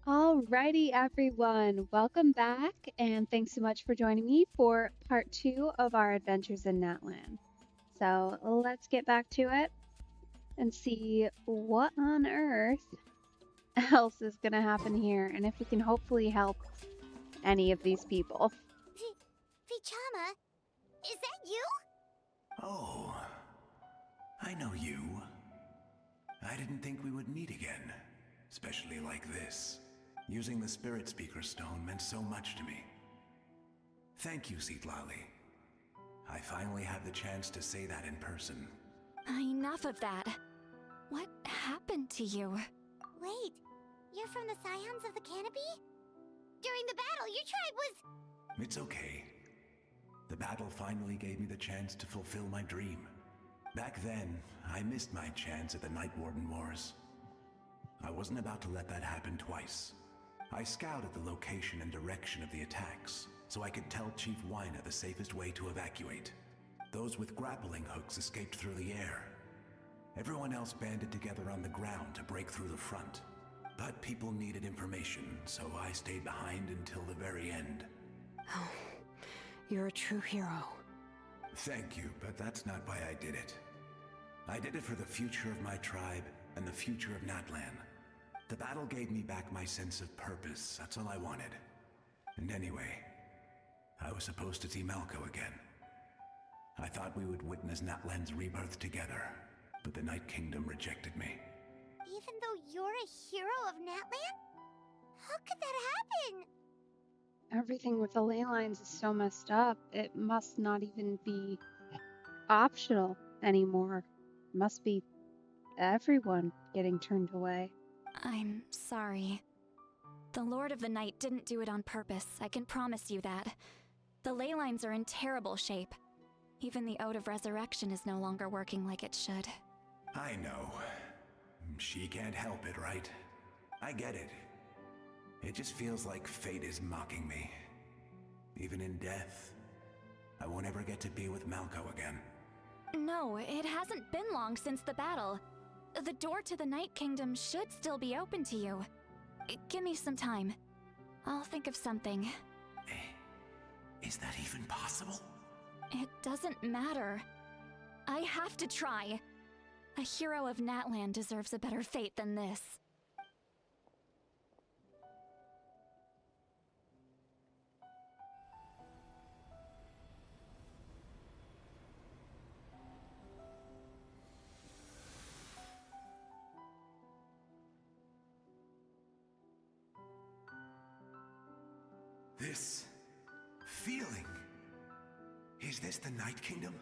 Alrighty, everyone, welcome back, and thanks so much for joining me for part two of our adventures in Natlan. So let's get back to it and see what on earth else is going to happen here, and if we can hopefully help any of these people. Vichama, is that you? Oh, I know you. I didn't think we would meet again, especially like this. Using the Spirit Speaker Stone meant so much to me. Thank you, Seatlali. I finally had the chance to say that in person. Enough of that. What happened to you? Wait, you're from the Scions of the Canopy? During the battle, your tribe was... It's okay. The battle finally gave me the chance to fulfill my dream. Back then, I missed my chance at the Night Warden Wars. I wasn't about to let that happen twice. I scouted the location and direction of the attacks, so I could tell Chief Wyna the safest way to evacuate. Those with grappling hooks escaped through the air. Everyone else banded together on the ground to break through the front. But people needed information, so I stayed behind until the very end. Oh, you're a true hero. Thank you, but that's not why I did it. I did it for the future of my tribe and the future of Natlan. The battle gave me back my sense of purpose, that's all I wanted. And anyway, I was supposed to see Malco again. I thought we would witness Natlan's rebirth together, but the Night Kingdom rejected me. Even though you're a hero of Natlan? How could that happen? Everything with the ley lines is so messed up, it must not even be optional anymore. It must be everyone getting turned away. I'm sorry. The Lord of the Night didn't do it on purpose, I can promise you that. The ley lines are in terrible shape. Even the Ode of Resurrection is no longer working like it should. I know. She can't help it, right? I get it. It just feels like fate is mocking me. Even in death, I won't ever get to be with Malco again. No, it hasn't been long since the battle. The door to the Night Kingdom should still be open to you. Give me some time. I'll think of something. Is that even possible? It doesn't matter. I have to try. A hero of Natlan deserves a better fate than this. This feeling. Is this the Night Kingdom?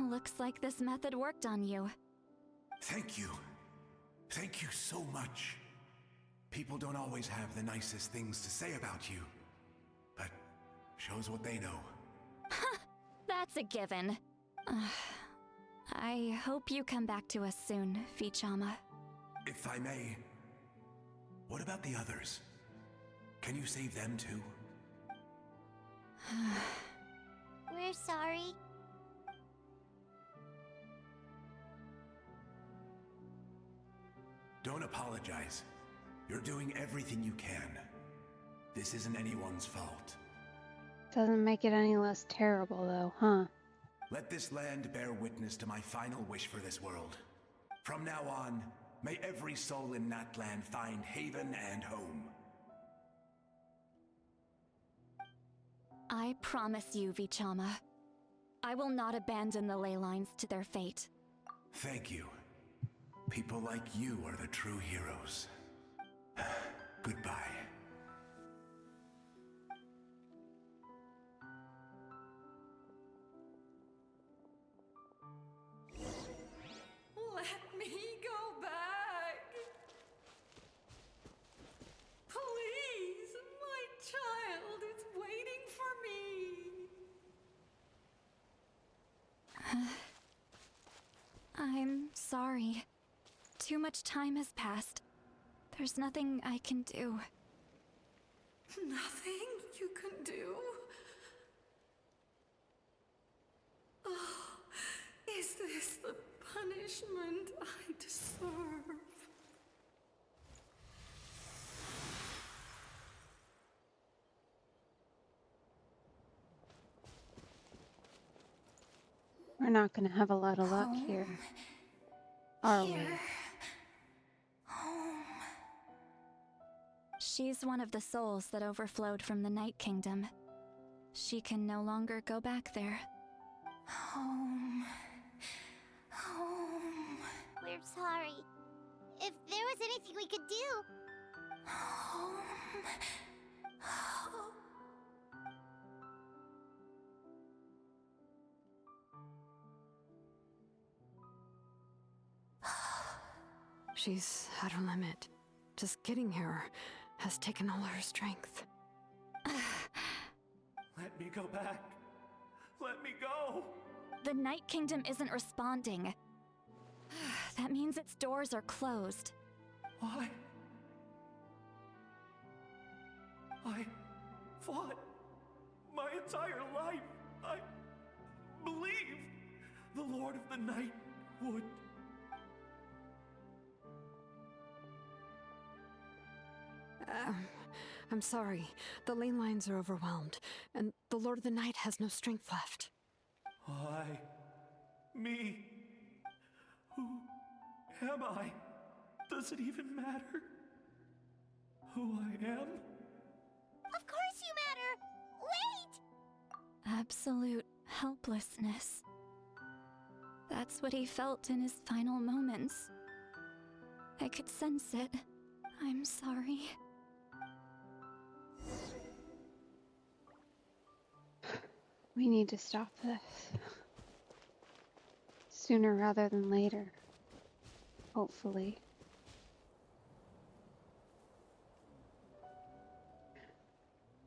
Looks like this method worked on you. Thank you. Thank you so much. People don't always have the nicest things to say about you, but shows what they know. That's a given. I hope you come back to us soon, Vichama. If I may, what about the others? Can you save them too? We're sorry. Don't apologize. You're doing everything you can. This isn't anyone's fault. Doesn't make it any less terrible, though, huh? Let this land bear witness to my final wish for this world. From now on, may every soul in Natlan find haven and home. I promise you, Vichama. I will not abandon the ley lines to their fate. Thank you. People like you are the true heroes. Goodbye. Let me go back. Please, my child is waiting for me. I'm sorry. Too much time has passed. There's nothing I can do. Nothing you can do? Oh, is this the punishment I deserve? We're not gonna have a lot of luck here, are we? Home. She's one of the souls that overflowed from the Night Kingdom. She can no longer go back there. Home. Home. We're sorry. If there was anything we could do. Home. She's at her limit. Just getting here has taken all her strength. Let me go back. Let me go. The Night Kingdom isn't responding. That means its doors are closed. Why? I fought my entire life. I believed the Lord of the Night would. I'm sorry. The ley lines are overwhelmed, and the Lord of the Night has no strength left. Why? Me? Who am I? Does it even matter who I am? Of course you matter! Wait! Absolute helplessness. That's what he felt in his final moments. I could sense it. I'm sorry. We need to stop this. Sooner rather than later. Hopefully.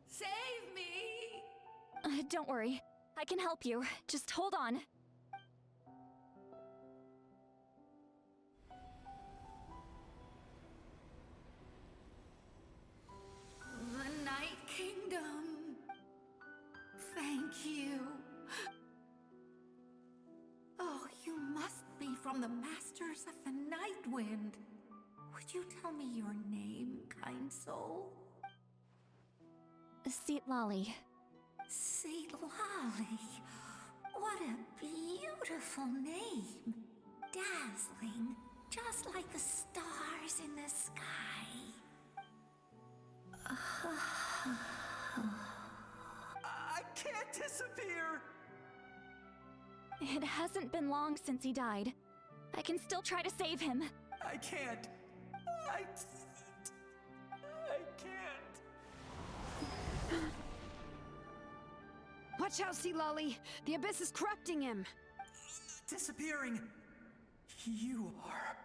Save me! Don't worry. I can help you. Just hold on. The Night Kingdom. Thank you. Oh, you must be from the Masters of the Night Wind. Would you tell me your name, kind soul? Seat Lolly. Seat Lolly. What a beautiful name. Dazzling, just like the stars in the sky. I can't disappear! It hasn't been long since he died. I can still try to save him. I can't. I can't. Watch out, Sea Lolly! The Abyss is corrupting him! Disappearing. You are.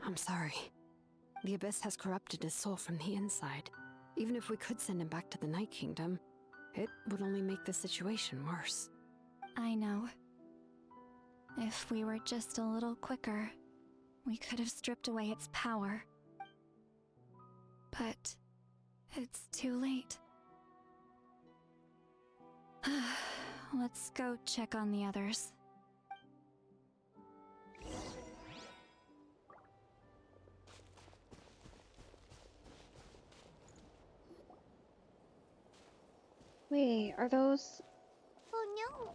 I'm sorry. The Abyss has corrupted his soul from the inside. Even if we could send him back to the Night Kingdom, it would only make the situation worse. I know. If we were just a little quicker, we could have stripped away its power. But it's too late. Let's go check on the others. Wait, are those... Oh no!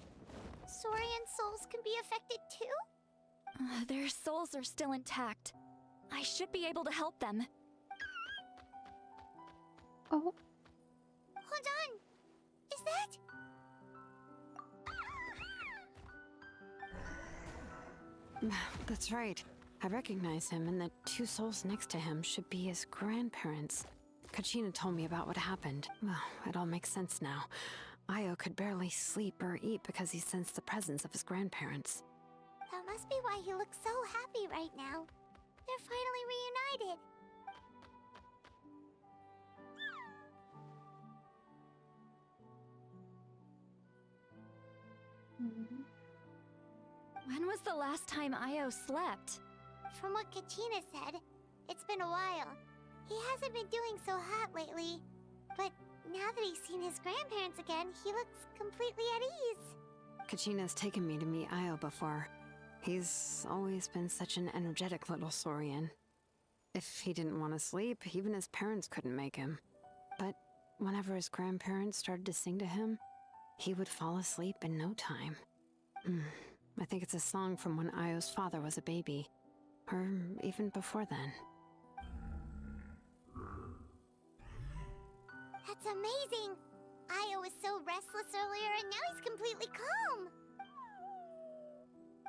Saurian souls can be affected too? Their souls are still intact. I should be able to help them. Oh, Hold on! Is that... That's right. I recognize him, and the two souls next to him should be his grandparents. Kachina told me about what happened. Well, it all makes sense now. Io could barely sleep or eat because he sensed the presence of his grandparents. That must be why he looks so happy right now. They're finally reunited. mhm. When was the last time Io slept? From what Kachina said, it's been a while. He hasn't been doing so hot lately. But now that he's seen his grandparents again, he looks completely at ease. Kachina's taken me to meet Io before. He's always been such an energetic little Saurian. If he didn't want to sleep, even his parents couldn't make him. But whenever his grandparents started to sing to him, he would fall asleep in no time. I think it's a song from when Io's father was a baby, or even before then. That's amazing! Io was so restless earlier and now he's completely calm!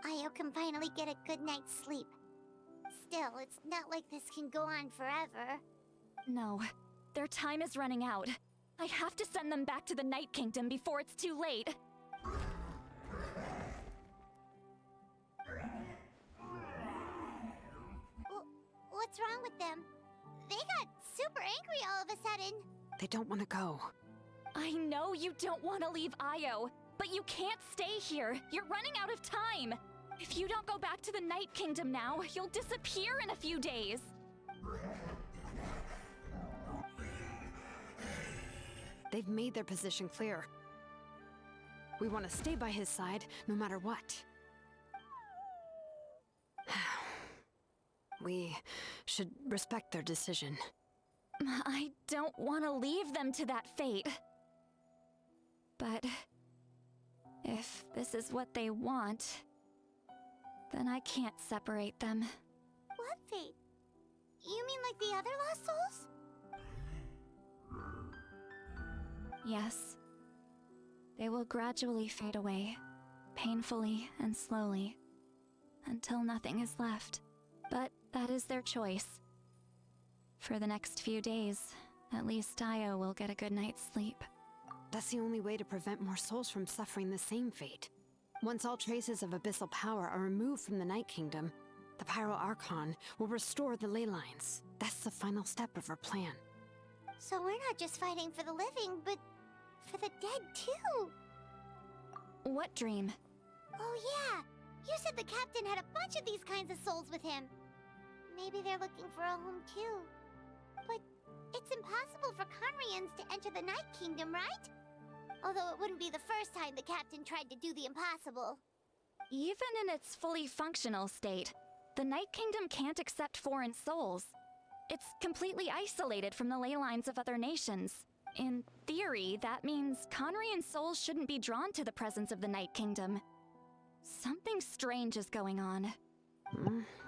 Io can finally get a good night's sleep. Still, it's not like this can go on forever. No, their time is running out. I have to send them back to the Night Kingdom before it's too late. What's wrong with them? They got super angry all of a sudden. They don't want to go. I know you don't want to leave Io, but you can't stay here. You're running out of time. If you don't go back to the Night Kingdom now, you'll disappear in a few days. They've made their position clear. We want to stay by his side, no matter what. We should respect their decision. I don't want to leave them to that fate. But if this is what they want, then I can't separate them. What fate? You mean like the other lost souls? Yes. They will gradually fade away, painfully and slowly, until nothing is left. But that is their choice. For the next few days, at least Io will get a good night's sleep. That's the only way to prevent more souls from suffering the same fate. Once all traces of abyssal power are removed from the Night Kingdom, the Pyro Archon will restore the ley lines. That's the final step of our plan. So we're not just fighting for the living, but for the dead too. What dream? Oh yeah, you said the captain had a bunch of these kinds of souls with him. Maybe they're looking for a home too. But it's impossible for Conrians to enter the Night Kingdom, right? Although it wouldn't be the first time the captain tried to do the impossible. Even in its fully functional state, the Night Kingdom can't accept foreign souls. It's completely isolated from the ley lines of other nations. In theory, that means Conrian souls shouldn't be drawn to the presence of the Night Kingdom. Something strange is going on.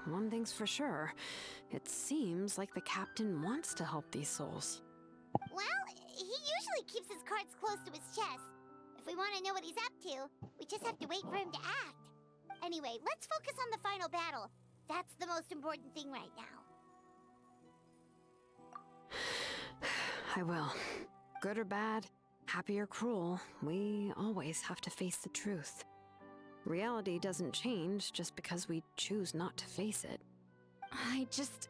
One thing's for sure. It seems like the captain wants to help these souls. Well, he usually keeps his cards close to his chest. If we want to know what he's up to, we just have to wait for him to act. Anyway, let's focus on the final battle. That's the most important thing right now. I will. Good or bad, happy or cruel, we always have to face the truth. Reality doesn't change just because we choose not to face it. I just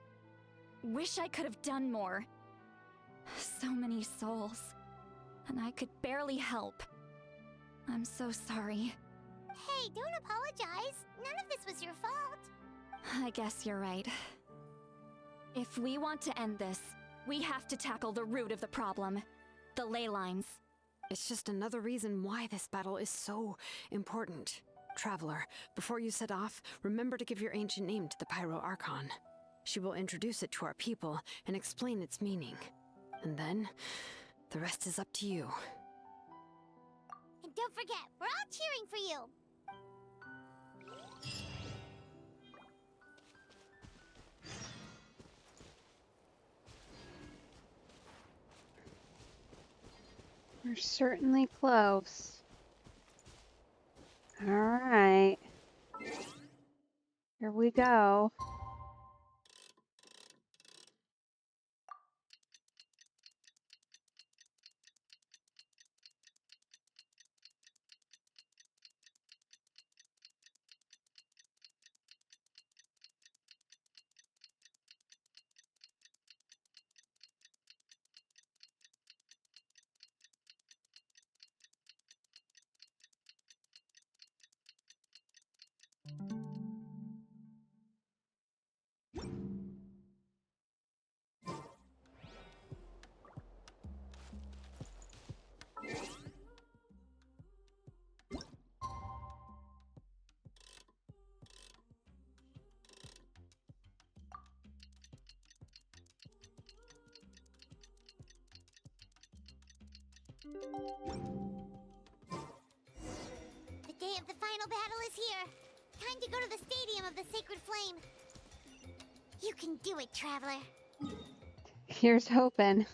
wish I could have done more. So many souls, and I could barely help. I'm so sorry. Hey, don't apologize. None of this was your fault. I guess you're right. If we want to end this, we have to tackle the root of the problem. The ley lines. It's just another reason why this battle is so important. Traveler, before you set off, remember to give your ancient name to the Pyro Archon. She will introduce it to our people and explain its meaning. And then, the rest is up to you. And don't forget, we're all cheering for you. We're certainly close. All right. Here we go. The day of the final battle is here. Time to go to the Stadium of the Sacred Flame. You can do it, Traveler. Here's hoping.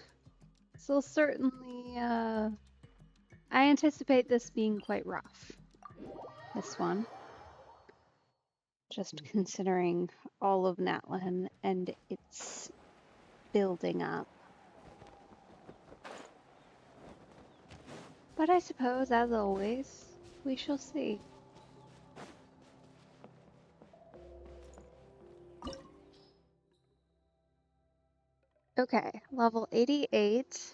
So certainly, I anticipate this being quite rough. This one. Just considering all of Natlan and its building up. But I suppose, as always, we shall see. Okay, level 88.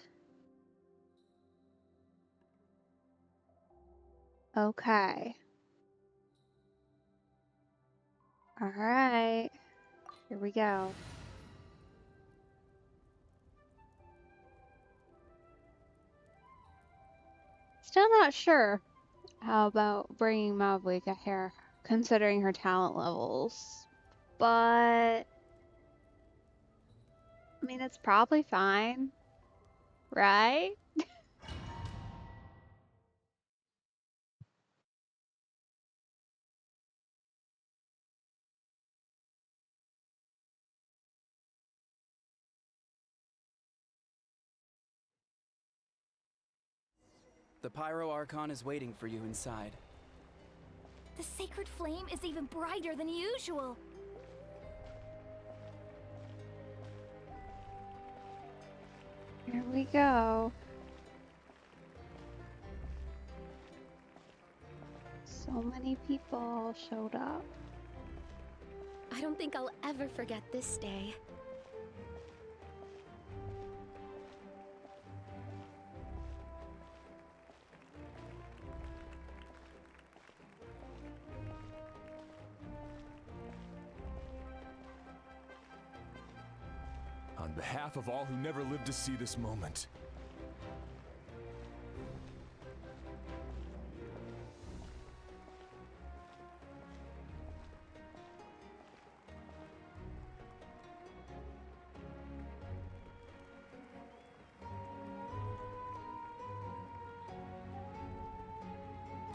Okay. Alright. Here we go. Still not sure how about bringing Malvika here, considering her talent levels. But I mean, it's probably fine, right? The Pyro Archon is waiting for you inside. The sacred flame is even brighter than usual. Here we go. So many people showed up. I don't think I'll ever forget this day. On behalf of all who never lived to see this moment.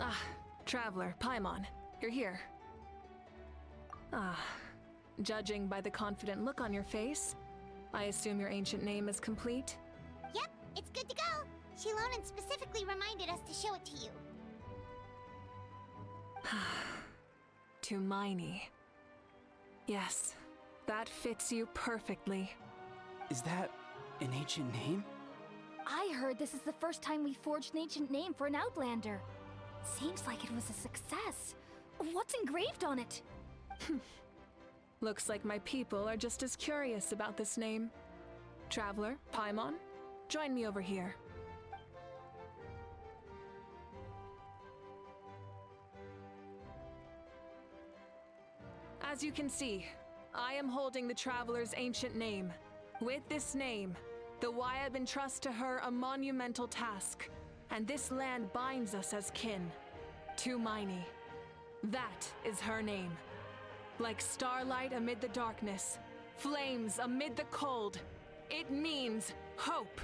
Ah, Traveler, Paimon, you're here. Ah, judging by the confident look on your face, I assume your ancient name is complete? Yep, it's good to go. Shilonan specifically reminded us to show it to you. Tumaini. Yes, that fits you perfectly. Is that an ancient name? I heard this is the first time we forged an ancient name for an Outlander. Seems like it was a success. What's engraved on it? Looks like my people are just as curious about this name. Traveler, Paimon, join me over here. As you can see, I am holding the Traveler's ancient name. With this name, the Wyab entrusts to her a monumental task, and this land binds us as kin. Tumaini. That is her name. Like starlight amid the darkness, flames amid the cold, it means hope.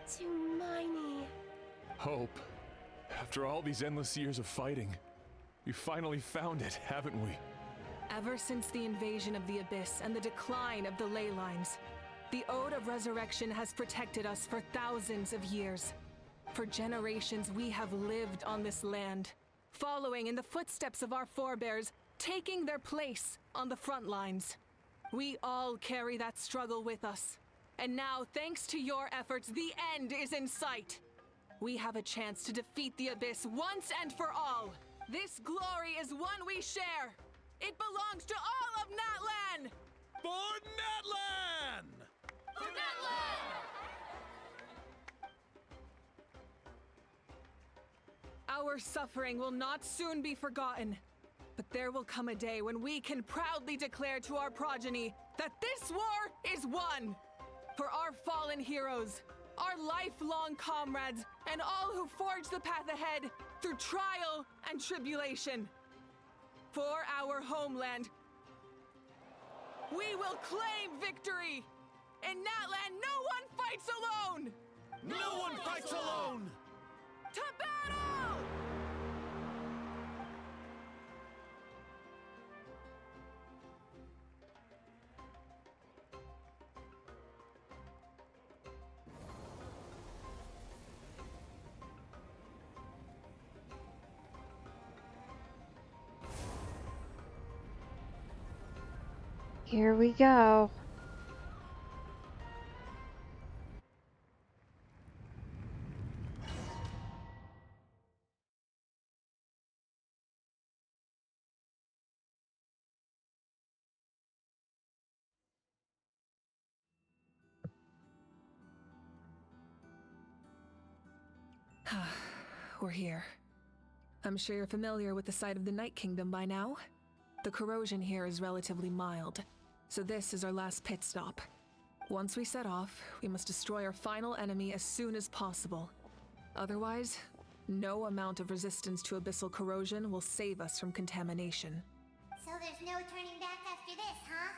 Tumaini. Hope. After all these endless years of fighting, we finally found it, haven't we? Ever since the invasion of the Abyss and the decline of the ley lines, the Ode of Resurrection has protected us for thousands of years. For generations we have lived on this land, following in the footsteps of our forebears, taking their place on the front lines. We all carry that struggle with us. And now, thanks to your efforts, the end is in sight. We have a chance to defeat the Abyss once and for all. This glory is one we share. It belongs to all of Natlan! For Natlan! For Natlan! Our suffering will not soon be forgotten. But there will come a day when we can proudly declare to our progeny that this war is won! For our fallen heroes, our lifelong comrades, and all who forge the path ahead through trial and tribulation. For our homeland, we will claim victory! In Natlan, no one fights alone! No one fights alone! Here we go. We're here. I'm sure you're familiar with the site of the Night Kingdom by now. The corrosion here is relatively mild, so this is our last pit stop. Once we set off, we must destroy our final enemy as soon as possible. Otherwise, no amount of resistance to abyssal corrosion will save us from contamination. So there's no turning back after this, huh?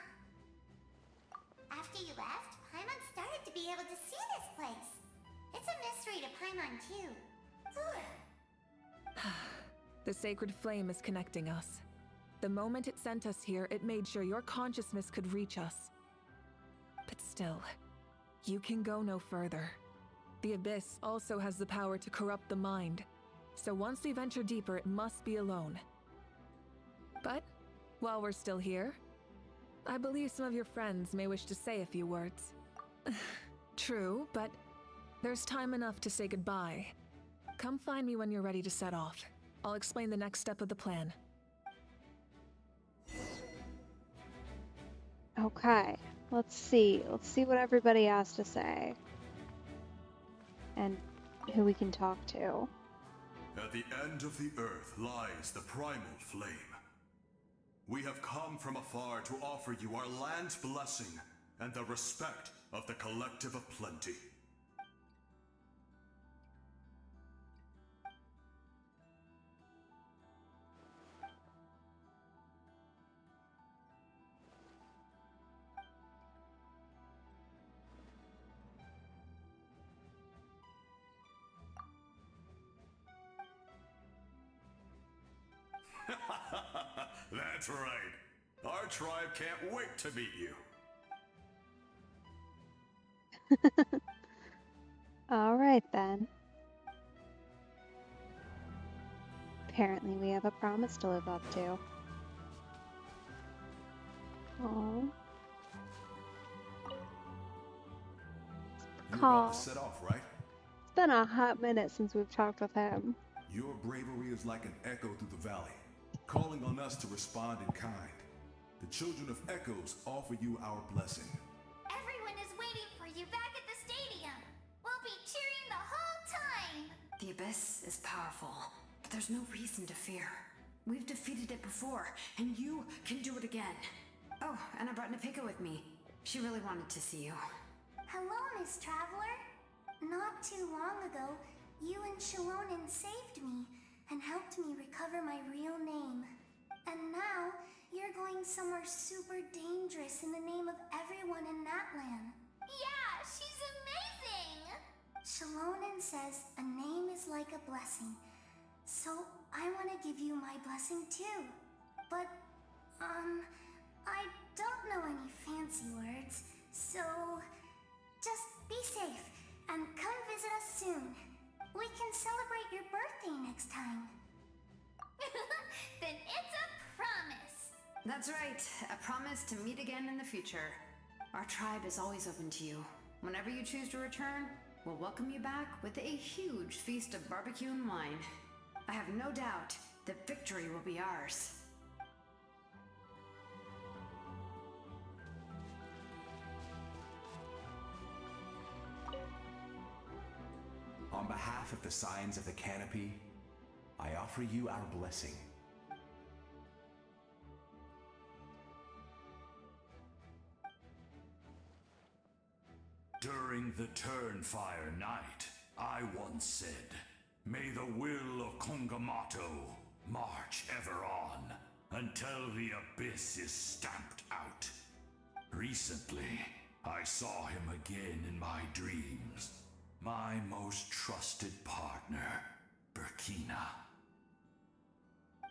After you left, Paimon started to be able to see this place. It's a mystery to Paimon, too. The sacred flame is connecting us. The moment it sent us here, it made sure your consciousness could reach us. But still, you can go no further. The Abyss also has the power to corrupt the mind, so once we venture deeper, it must be alone. But, while we're still here, I believe some of your friends may wish to say a few words. True, but there's time enough to say goodbye. Come find me when you're ready to set off. I'll explain the next step of the plan. Okay, let's see. Let's see what everybody has to say. And who we can talk to. At the end of the earth lies the primal flame. We have come from afar to offer you our land's blessing and the respect of the Collective of Plenty. That's right. Our tribe can't wait to meet you. All right then. Apparently we have a promise to live up to. Oh. You're Call. about to set off, right? It's been a hot minute since we've talked with him. Your bravery is like an echo through the valley, calling on us to respond in kind. The Children of Echoes offer you our blessing. Everyone is waiting for you back at the stadium. We'll be cheering the whole time. The Abyss is powerful, but there's no reason to fear. We've defeated it before, and you can do it again. Oh, and I brought Napika with me. She really wanted to see you. Hello, Miss Traveler. Not too long ago, you and Shalonen saved me and helped me recover my real name. And now, you're going somewhere super dangerous in the name of everyone in Natlan. Yeah, she's amazing! Shalonen says a name is like a blessing. So, I want to give you my blessing too. But, I don't know any fancy words, so just be safe and come visit us soon. We can celebrate your birthday next time. Then it's a promise. That's right. A promise to meet again in the future. Our tribe is always open to you. Whenever you choose to return, we'll welcome you back with a huge feast of barbecue and wine. I have no doubt that victory will be ours. On behalf of the Signs of the Canopy, I offer you our blessing. During the Turnfire Night, I once said, "May the will of Kongamato march ever on until the Abyss is stamped out." Recently, I saw him again in my dreams. My most trusted partner, Burkina.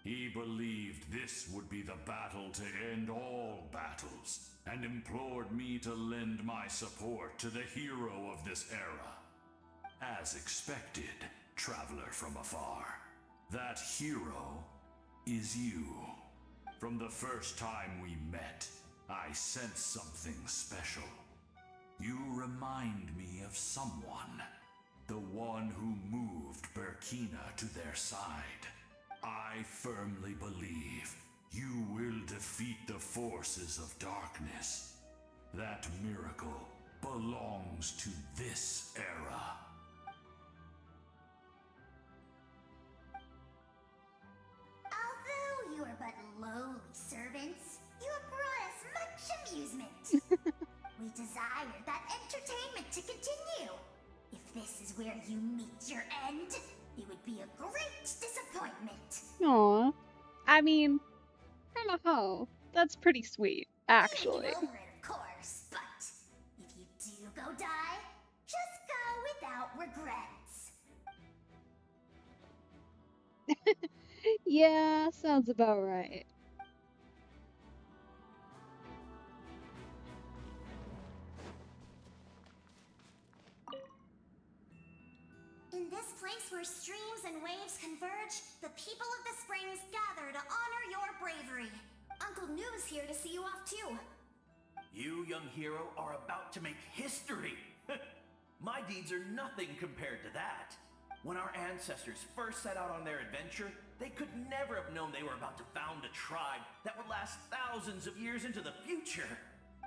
He believed this would be the battle to end all battles, and implored me to lend my support to the hero of this era. As expected, traveler from afar, that hero is you. From the first time we met, I sense something special. You remind me of someone. The one who moved Burkina to their side. I firmly believe you will defeat the forces of darkness. That miracle belongs to this era. Although you are but lowly servants, you have brought us much amusement. We desire that entertainment to continue. If this is where you meet your end, it would be a great disappointment. Aw. I mean, from a hoe. That's pretty sweet, You actually. get over it, of course, but if you do go die, just go without regrets. Yeah, sounds about right. In this place where streams and waves converge, the people of the springs gather to honor your bravery. Uncle Noo's here to see you off too. You, young hero, are about to make history. My deeds are nothing compared to that. When our ancestors first set out on their adventure, they could never have known they were about to found a tribe that would last thousands of years into the future.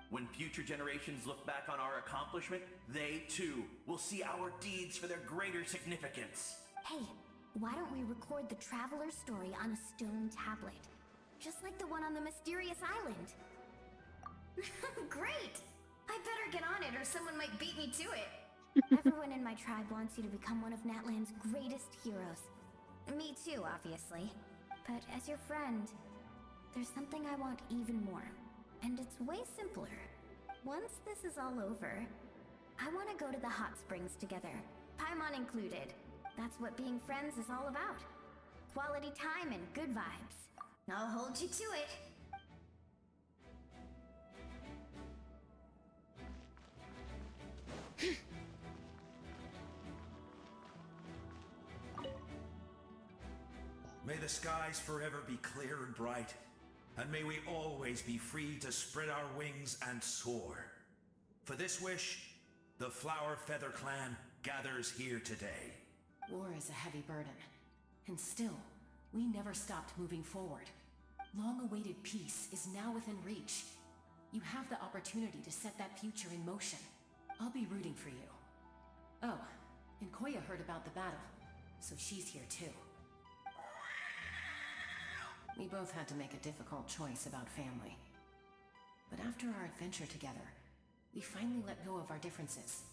When future generations look back on our accomplishment, they too will see our deeds for their greater significance. Hey, why don't we record the traveler's story on a stone tablet? Just like the one on the mysterious island. Great! I better get on it or someone might beat me to it. Everyone in my tribe wants you to become one of Natlan's greatest heroes. Me too, obviously. But as your friend, there's something I want even more. And it's way simpler. Once this is all over, I want to go to the hot springs together. Paimon included. That's what being friends is all about. Quality time and good vibes. I'll hold you to it. May the skies forever be clear and bright, and may we always be free to spread our wings and soar. For this wish, the Flower Feather Clan gathers here today. War is a heavy burden, and still, we never stopped moving forward. Long-awaited peace is now within reach. You have the opportunity to set that future in motion. I'll be rooting for you. Oh, and Koya heard about the battle, so she's here too. We both had to make a difficult choice about family. But after our adventure together, we finally let go of our differences,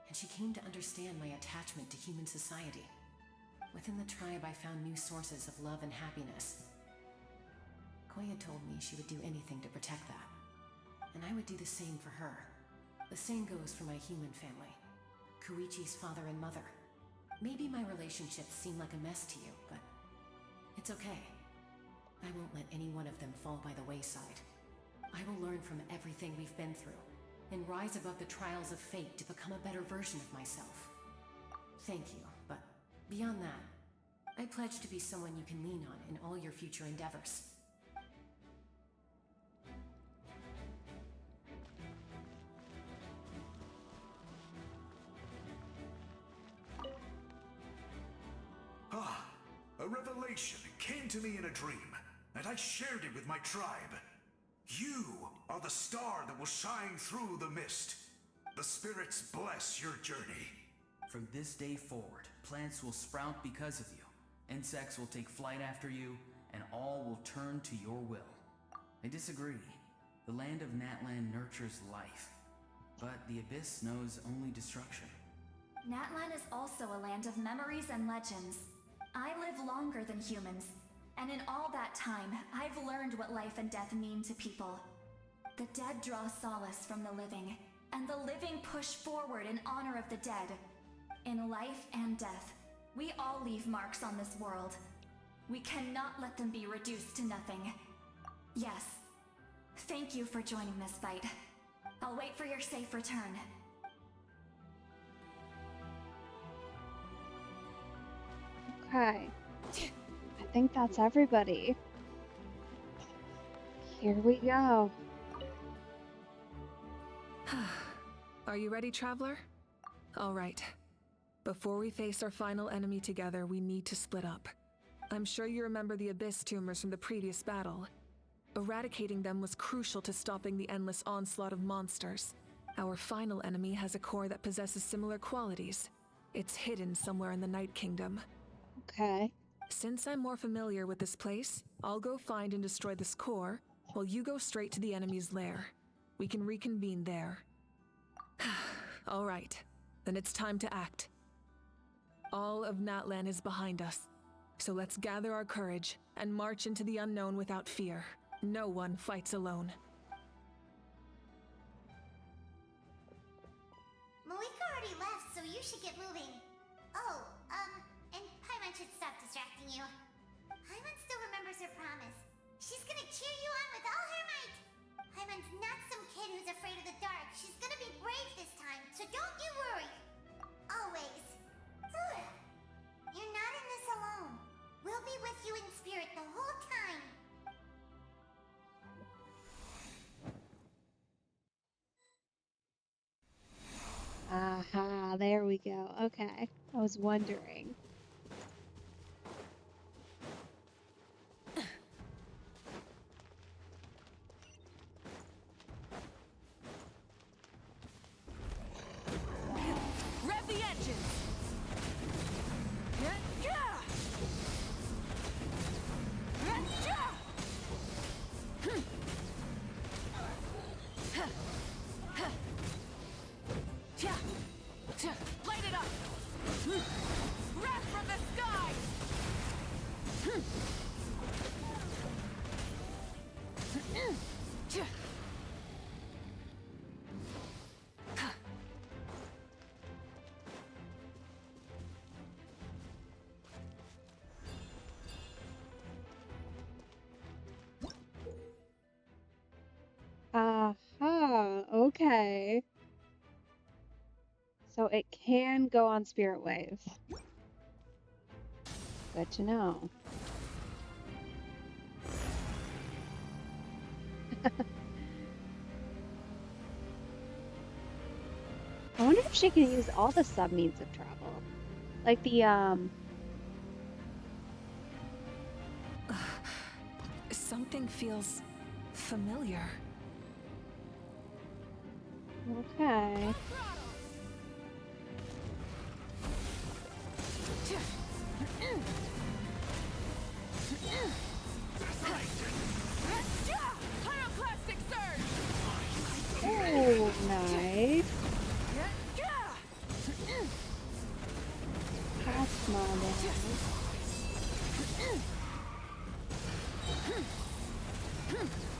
and she came to understand my attachment to human society. Within the tribe, I found new sources of love and happiness. Koya told me she would do anything to protect that, and I would do the same for her. The same goes for my human family, Koichi's father and mother. Maybe my relationships seem like a mess to you, but it's okay. I won't let any one of them fall by the wayside. I will learn from everything we've been through, and rise above the trials of fate to become a better version of myself. Thank you, but beyond that, I pledge to be someone you can lean on in all your future endeavors. A revelation came to me in a dream, and I shared it with my tribe. You are the star that will shine through the mist. The spirits bless your journey. From this day forward, plants will sprout because of you. Insects will take flight after you, and all will turn to your will. I disagree. The land of Natlan nurtures life, but the Abyss knows only destruction. Natlan is also a land of memories and legends. I live longer than humans, and in all that time, I've learned what life and death mean to people. The dead draw solace from the living, and the living push forward in honor of the dead. In life and death, we all leave marks on this world. We cannot let them be reduced to nothing. Yes, thank you for joining this fight. I'll wait for your safe return. Okay. I think that's everybody. Here we go. Are you ready, Traveler? All right. Before we face our final enemy together, we need to split up. I'm sure you remember the Abyss tumors from the previous battle. Eradicating them was crucial to stopping the endless onslaught of monsters. Our final enemy has a core that possesses similar qualities. It's hidden somewhere in the Night Kingdom. Okay. Since I'm more familiar with this place, I'll go find and destroy this core, while you go straight to the enemy's lair. We can reconvene there. All right, then it's time to act. All of Natlan is behind us, so let's gather our courage and march into the unknown without fear. No one fights alone. Malika already left, so you should get moving. Oh, and Paimon should stop distracting you. Paimon still remembers her promise. She's gonna cheer you on with all her might. Paimon's not some kid who's afraid of the dark. She's gonna be brave this time, so don't you worry. Always. You're not in this alone. We'll be with you in spirit the whole time. Aha, there we go. Okay. I was wondering. Rev the engines! Light it up! Wrath from the sky! Aha, okay. So it can go on spirit waves. Good to know. I wonder if she can use all the sub means of travel. Like the, Something feels familiar. okay. Pyroclastic surge! Oh, nice. That's my bad.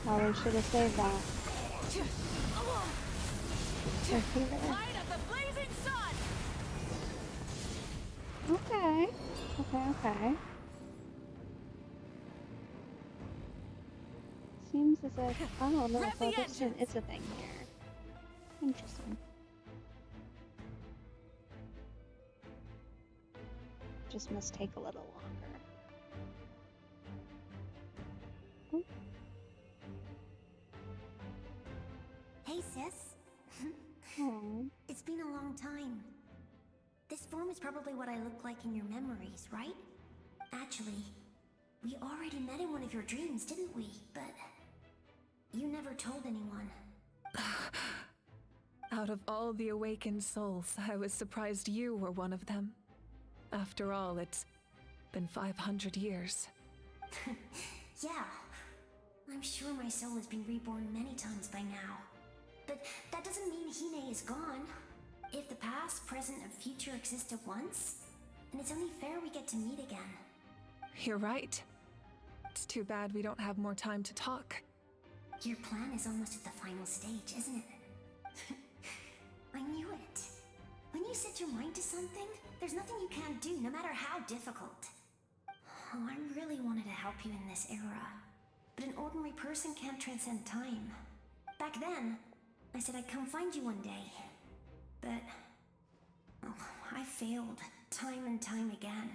Probably should have saved that. Light of the blazing sun! Okay. Okay. Seems as if... Oh, no, Rev the prohibition engines! is a thing here. Interesting. Just must take a little longer. Oh. Hey, sis. Aw. It's been a long time. This form is probably what I look like in your memories, right? Actually, we already met in one of your dreams, didn't we? But you never told anyone. Out of all the awakened souls, I was surprised you were one of them. After all, it's been 500 years. Yeah. I'm sure my soul has been reborn many times by now. But that doesn't mean Hine is gone. If the past, present, and future exist at once, then it's only fair we get to meet again. You're right. It's too bad we don't have more time to talk. Your plan is almost at the final stage, isn't it? I knew it. When you set your mind to something, there's nothing you can't do, no matter how difficult. Oh, I really wanted to help you in this era. But an ordinary person can't transcend time. Back then, I said I'd come find you one day. But... oh, I failed, time and time again.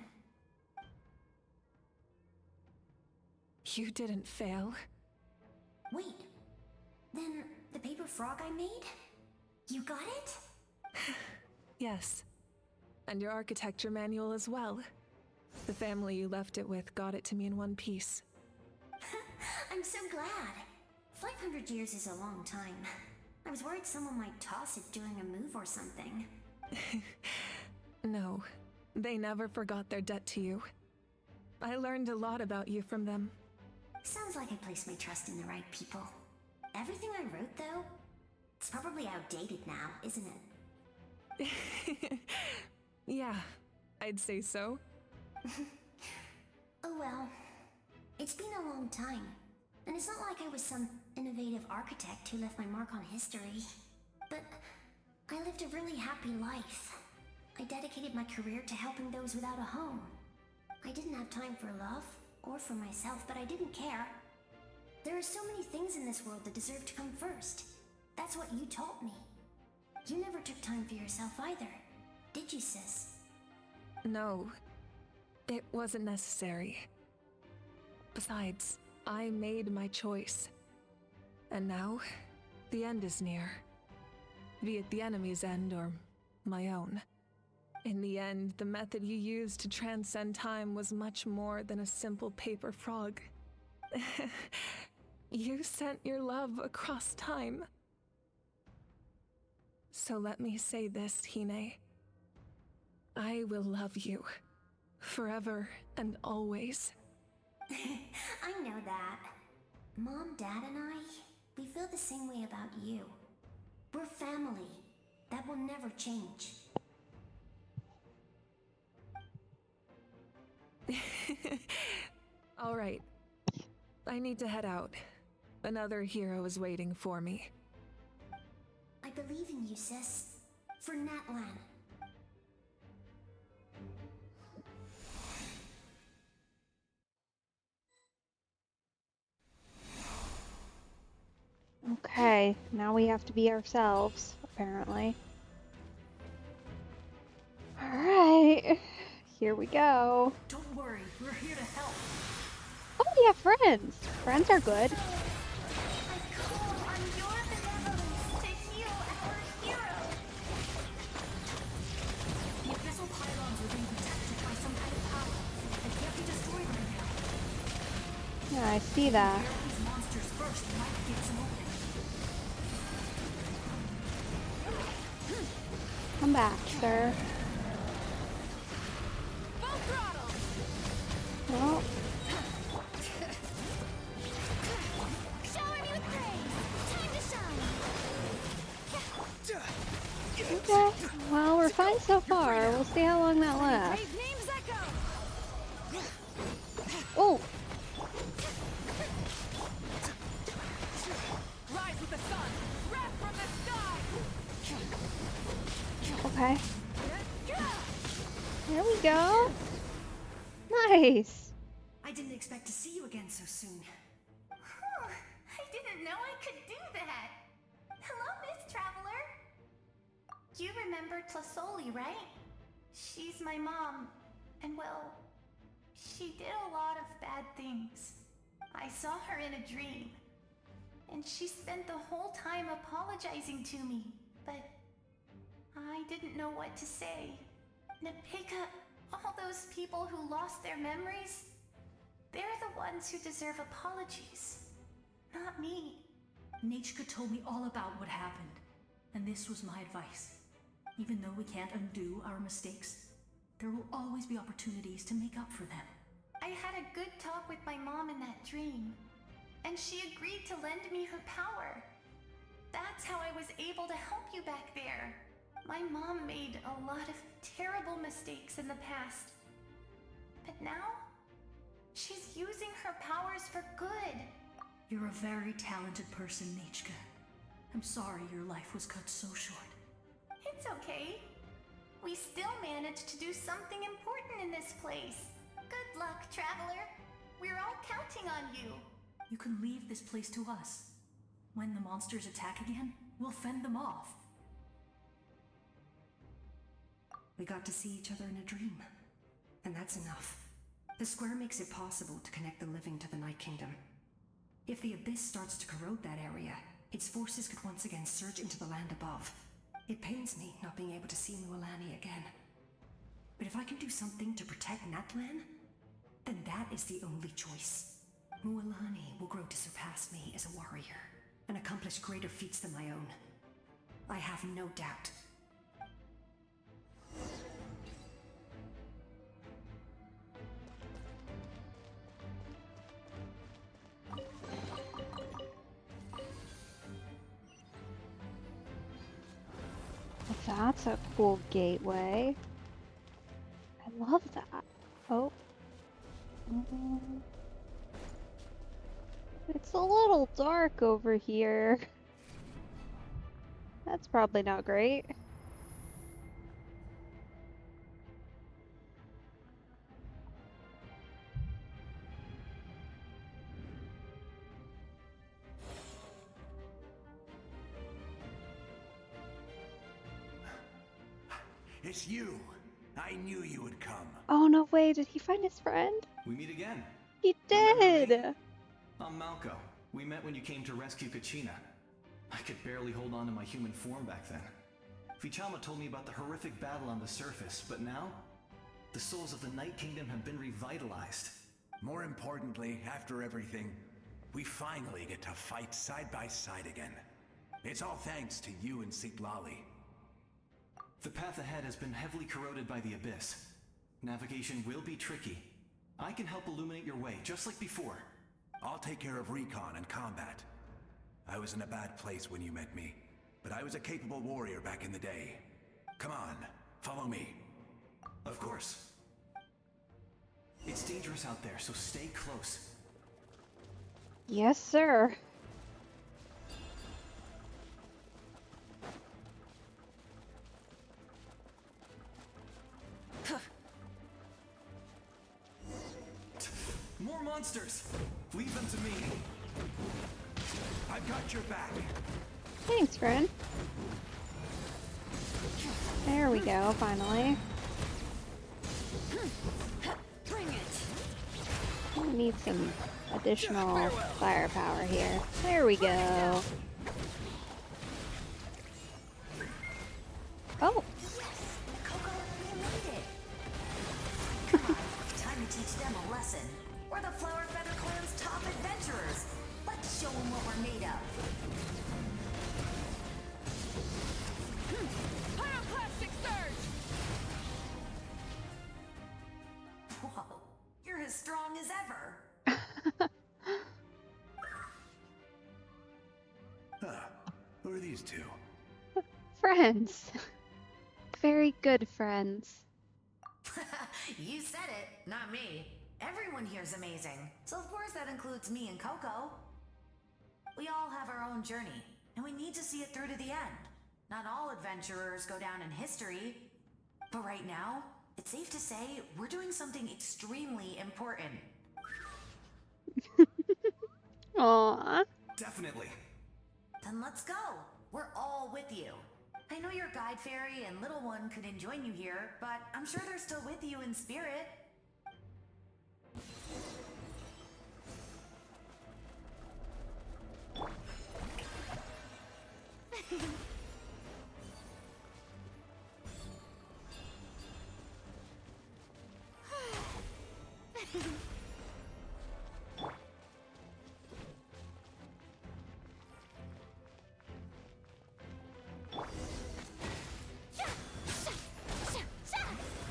You didn't fail. Wait, then the paper frog I made? You got it? Yes. And your architecture manual as well. The family you left it with got it to me in one piece. I'm so glad. 500 years is a long time. I was worried someone might toss it during a move or something. No, they never forgot their debt to you. I learned a lot about you from them. Sounds like I placed my trust in the right people. Everything I wrote, though, it's probably outdated now, isn't it? Yeah, I'd say so. Oh well. It's been a long time. And it's not like I was some innovative architect who left my mark on history. But I lived a really happy life. I dedicated my career to helping those without a home. I didn't have time for love, or for myself, but I didn't care. There are so many things in this world that deserve to come first. That's what you taught me. You never took time for yourself either, did you, sis? No, it wasn't necessary. Besides, I made my choice. And now, the end is near. Be it the enemy's end or my own. In the end, the method you used to transcend time was much more than a simple paper frog. You sent your love across time. So let me say this, Hine. I will love you. Forever and always. I know that. Mom, Dad, and I, we feel the same way about you. We're family. That will never change. All right. I need to head out. Another hero is waiting for me. I believe in you, sis. For Natlan. Okay, now we have to be ourselves, apparently. Alright, here we go. Don't worry, we're here to help. Oh, we have friends. Friends are good. I call on your benevolence to heal our hero. The abyssal pylons are being protected by some kind of power. They can't be destroyed right now. Yeah, I see that. Tear these monsters first might get some opening. Come back, sir. Full throttle! Well, Shower me with praise. Time to shine. okay. Well, we're fine so far. We'll see how long that lasts. Brave names echo! Oh! Rise with the sun! Wrath from the sky! Okay. There we go. Nice. I didn't expect to see you again so soon. I didn't know I could do that. Hello, Miss Traveler. You remember Tlasoli, right? She's my mom. And well, she did a lot of bad things. I saw her in a dream. And she spent the whole time apologizing to me. But I didn't know what to say. Napika, all those people who lost their memories, they're the ones who deserve apologies. Not me. Nachka told me all about what happened, and this was my advice. Even though we can't undo our mistakes, there will always be opportunities to make up for them. I had a good talk with my mom in that dream, and she agreed to lend me her power. That's how I was able to help you back there. My mom made a lot of terrible mistakes in the past. But now, she's using her powers for good. You're a very talented person, Nachka. I'm sorry your life was cut so short. It's okay. We still managed to do something important in this place. Good luck, Traveler. We're all counting on you. You can leave this place to us. When the monsters attack again, we'll fend them off. We got to see each other in a dream. And that's enough. The square makes it possible to connect the living to the Night Kingdom. If the Abyss starts to corrode that area, its forces could once again surge into the land above. It pains me not being able to see Mualani again. But if I can do something to protect Natlan, then that is the only choice. Mualani will grow to surpass me as a warrior and accomplish greater feats than my own. I have no doubt. That's a cool gateway. I love that. Oh. It's a little dark over here. That's probably not great. It's you. I knew you would come. Oh, no way. Did he find his friend? We meet again. He did. I'm Malco. We met when you came to rescue Kachina. I could barely hold on to my human form back then. Vichama told me about the horrific battle on the surface, but now, the souls of the Night Kingdom have been revitalized. More importantly, after everything, we finally get to fight side by side again. It's all thanks to you and Sitlali. The path ahead has been heavily corroded by the Abyss. Navigation will be tricky. I can help illuminate your way, just like before. I'll take care of recon and combat. I was in a bad place when you met me, but I was a capable warrior back in the day. Come on, follow me. Of course. It's dangerous out there, so stay close. Yes, sir. More monsters! Leave them to me. I've got your back. Thanks, friend. There we go, finally. Bring it. We need some additional firepower here. There we go. Oh! Coco, we made it! Come on, time to teach them a lesson. We're the Flower Feather Clan's top adventurers. Let's show them what we're made of. Pyroclastic surge! Whoa, you're as strong as ever. Who are these two? Friends. Very good friends. You said it, not me. Everyone here's amazing, so of course that includes me and Coco. We all have our own journey, and we need to see it through to the end. Not all adventurers go down in history, but right now, it's safe to say we're doing something extremely important. Aww. Definitely. Then let's go. We're all with you. I know your guide fairy and little one couldn't join you here, but I'm sure they're still with you in spirit.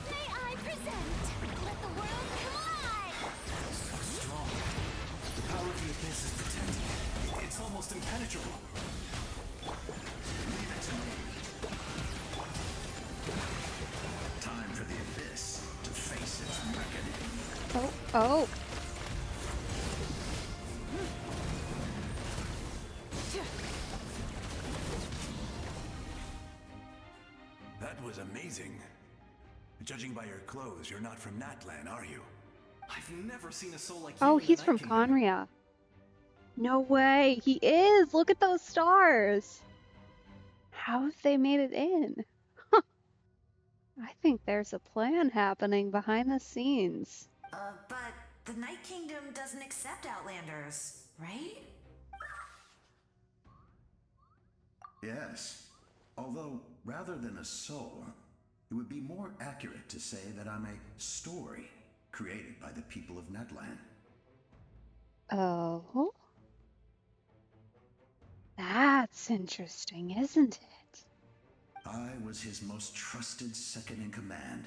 May I present? Let the world collide! So strong. The power of the Abyss is protecting it. It's almost impenetrable. Leave it to me. Time for the Abyss to face its reckoning. Oh. That was amazing. Judging by your clothes, you're not from Natlan, are you? I've never seen a soul like you. Oh, in the he's Night from Kingdom. Conria. No way. He is. Look at those stars. How have they made it in? Huh. I think there's a plan happening behind the scenes. But the Night Kingdom doesn't accept Outlanders, right? Yes. Although rather than a soul, it would be more accurate to say that I'm a story created by the people of Netland. Oh, that's interesting, isn't it? I was his most trusted second in command.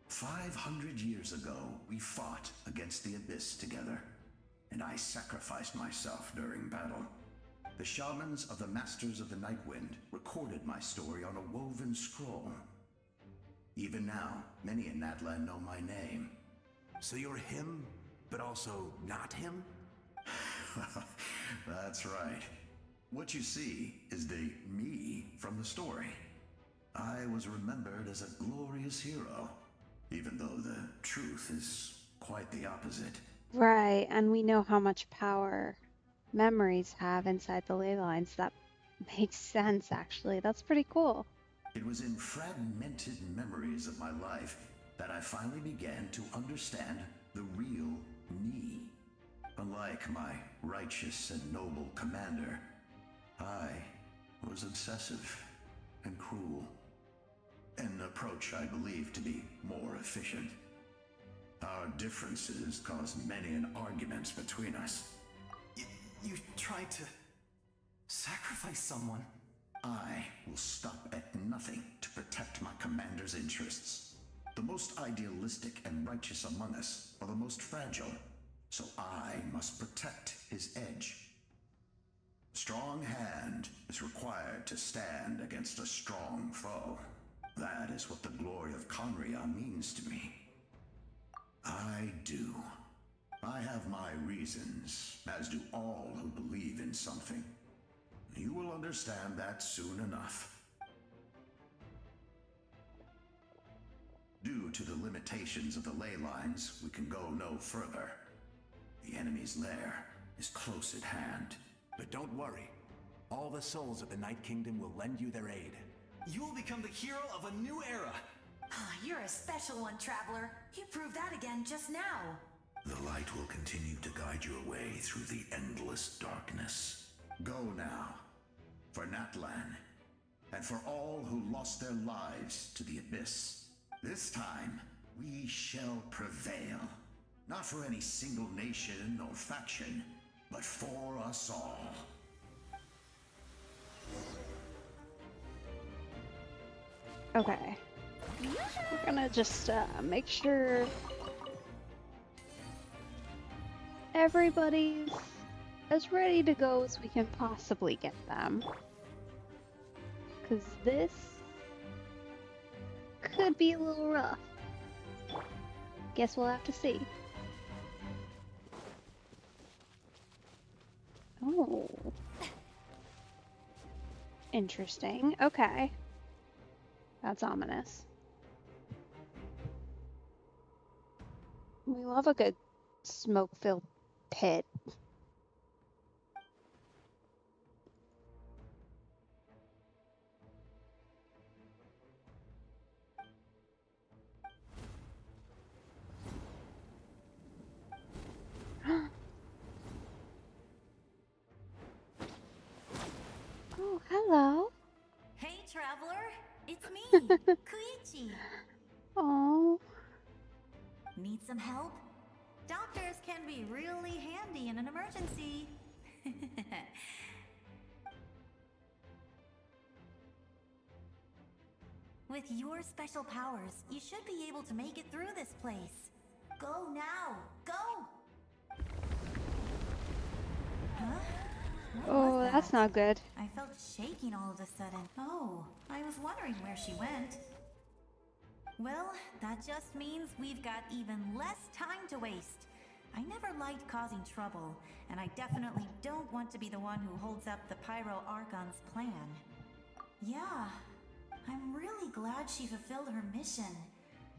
500 years ago, we fought against the Abyss together, and I sacrificed myself during battle. The shamans of the Masters of the Nightwind recorded my story on a woven scroll. Even now, many in Natlan know my name. So you're him, but also not him? That's right. What you see is the me from the story. I was remembered as a glorious hero, even though the truth is quite the opposite. Right, and we know how much power memories have inside the ley lines. That makes sense, actually. That's pretty cool. It was in fragmented memories of my life that I finally began to understand the real me. Unlike my righteous and noble commander, I was obsessive and cruel. An approach I believe to be more efficient. Our differences caused many an arguments between us. You tried to sacrifice someone? I will stop at nothing to protect my commander's interests. The most idealistic and righteous among us are the most fragile, so I must protect his edge. A strong hand is required to stand against a strong foe. That is what the glory of Conria means to me. I do. I have my reasons, as do all who believe in something. You will understand that soon enough. Due to the limitations of the ley lines, we can go no further. The enemy's lair is close at hand. But don't worry. All the souls of the Night Kingdom will lend you their aid. You will become the hero of a new era. You're a special one, Traveler. You proved that again just now. The light will continue to guide your way through the endless darkness. Go now, for Natlan, and for all who lost their lives to the Abyss. This time, we shall prevail. Not for any single nation or faction, but for us all. Okay. We're gonna just make sure everybody's as ready to go as we can possibly get them. Because this could be a little rough. Guess we'll have to see. Oh. Interesting. Okay. That's ominous. We love a good smoke-filled pit. Oh, hello. Hey, Traveler. It's me, Koichi. Oh. Need some help? Doctors can be really handy in an emergency. With your special powers, you should be able to make it through this place. Go now! Go! Huh? Oh, that's not good. I felt shaking all of a sudden. Oh, I was wondering where she went. Well, that just means we've got even less time to waste. I never liked causing trouble, and I definitely don't want to be the one who holds up the Pyro Archon's plan. Yeah, I'm really glad she fulfilled her mission.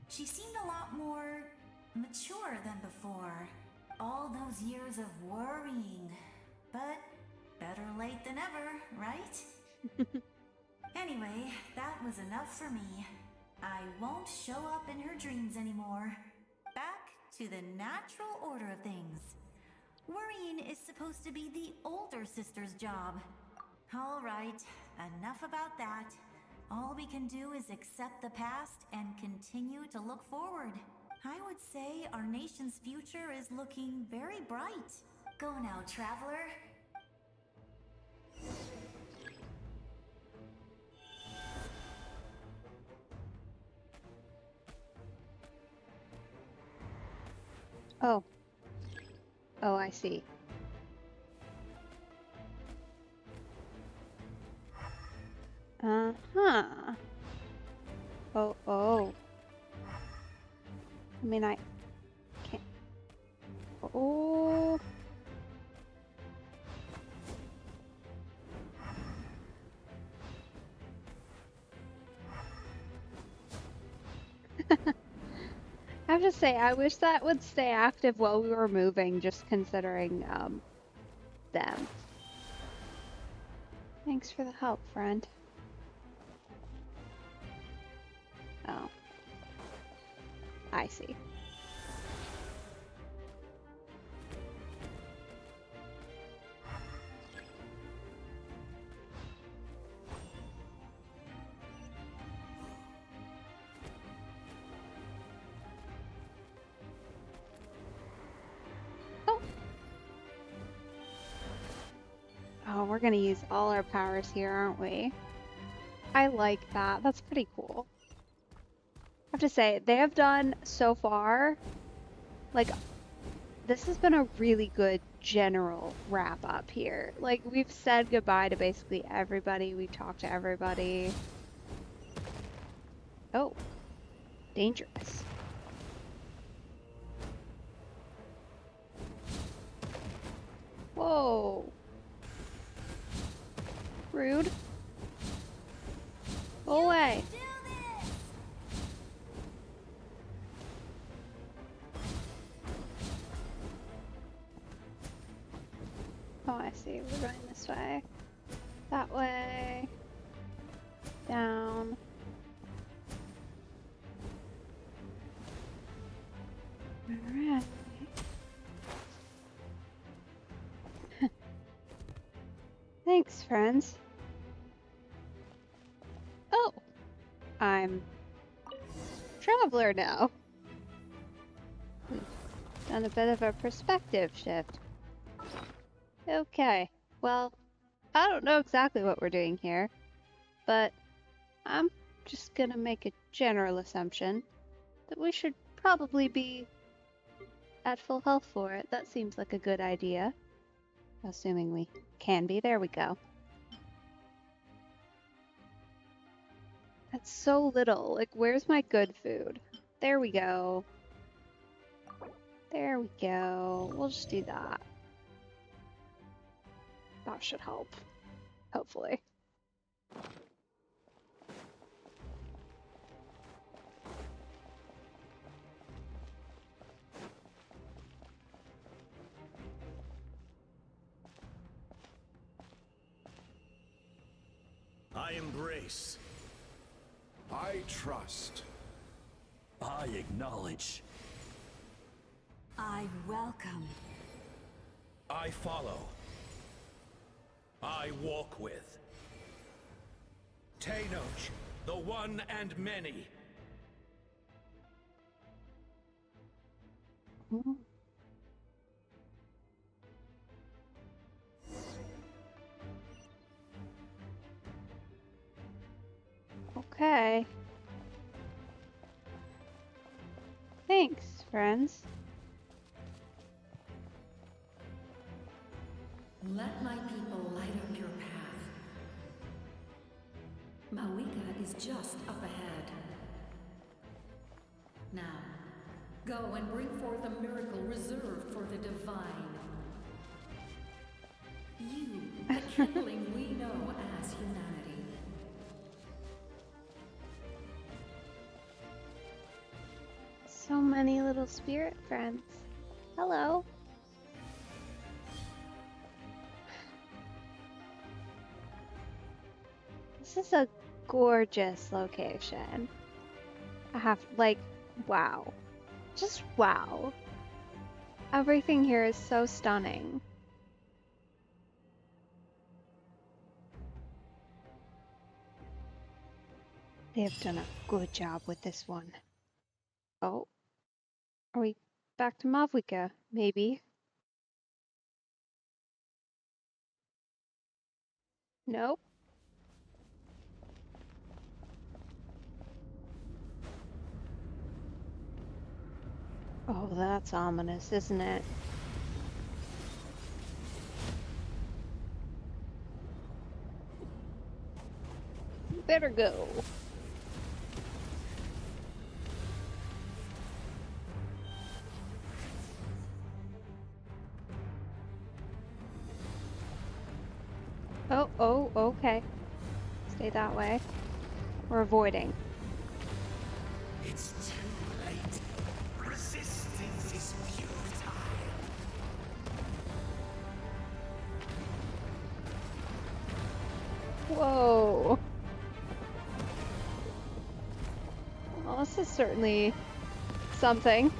She seemed a lot more mature than before. All those years of worrying, but better late than ever, right? Anyway, that was enough for me. I won't show up in her dreams anymore. Back to the natural order of things. Worrying is supposed to be the older sister's job. All right, enough about that. All we can do is accept the past and continue to look forward. I would say our nation's future is looking very bright. Go now, traveler. Oh. Oh, I see. Uh-huh. Oh. I mean, I can't. Oh. I have to say, I wish that would stay active while we were moving, just considering, them. Thanks for the help, friend. Oh. I see. Oh, we're gonna use all our powers here, aren't we? I like that. That's pretty cool. I have to say, they have done so far, like, this has been a really good general wrap up here. Like, we've said goodbye to basically everybody. We talked to everybody. Oh, dangerous. Whoa. Rude. Go away. Oh, I see. We're going this way. That way. Down. Alright. Thanks, friends. Oh! I'm traveler now. We've done a bit of a perspective shift. Okay, well, I don't know exactly what we're doing here, but I'm just gonna make a general assumption that we should probably be at full health for it. That seems like a good idea. Assuming we can be. There we go. That's so little. Like, where's my good food? There we go. There we go. We'll just do that. That should help. Hopefully. I embrace. I trust. I acknowledge. I welcome. I follow. I walk with. Tenoch, the one and many. Ooh. Okay. Thanks, friends. Let my people light up your path. Mawika is just up ahead. Now, go and bring forth a miracle reserved for the divine. You, the kindling we know as humanity. So many little spirit friends. Hello. This is a gorgeous location. I have, like, wow. Just wow. Everything here is so stunning. They have done a good job with this one. Oh, are we back to Mavwika? Maybe. Nope. Oh, that's ominous, isn't it? Better go. Oh, okay. Stay that way. We're avoiding. It's too late. Resistance is futile. Whoa. Well, this is certainly something.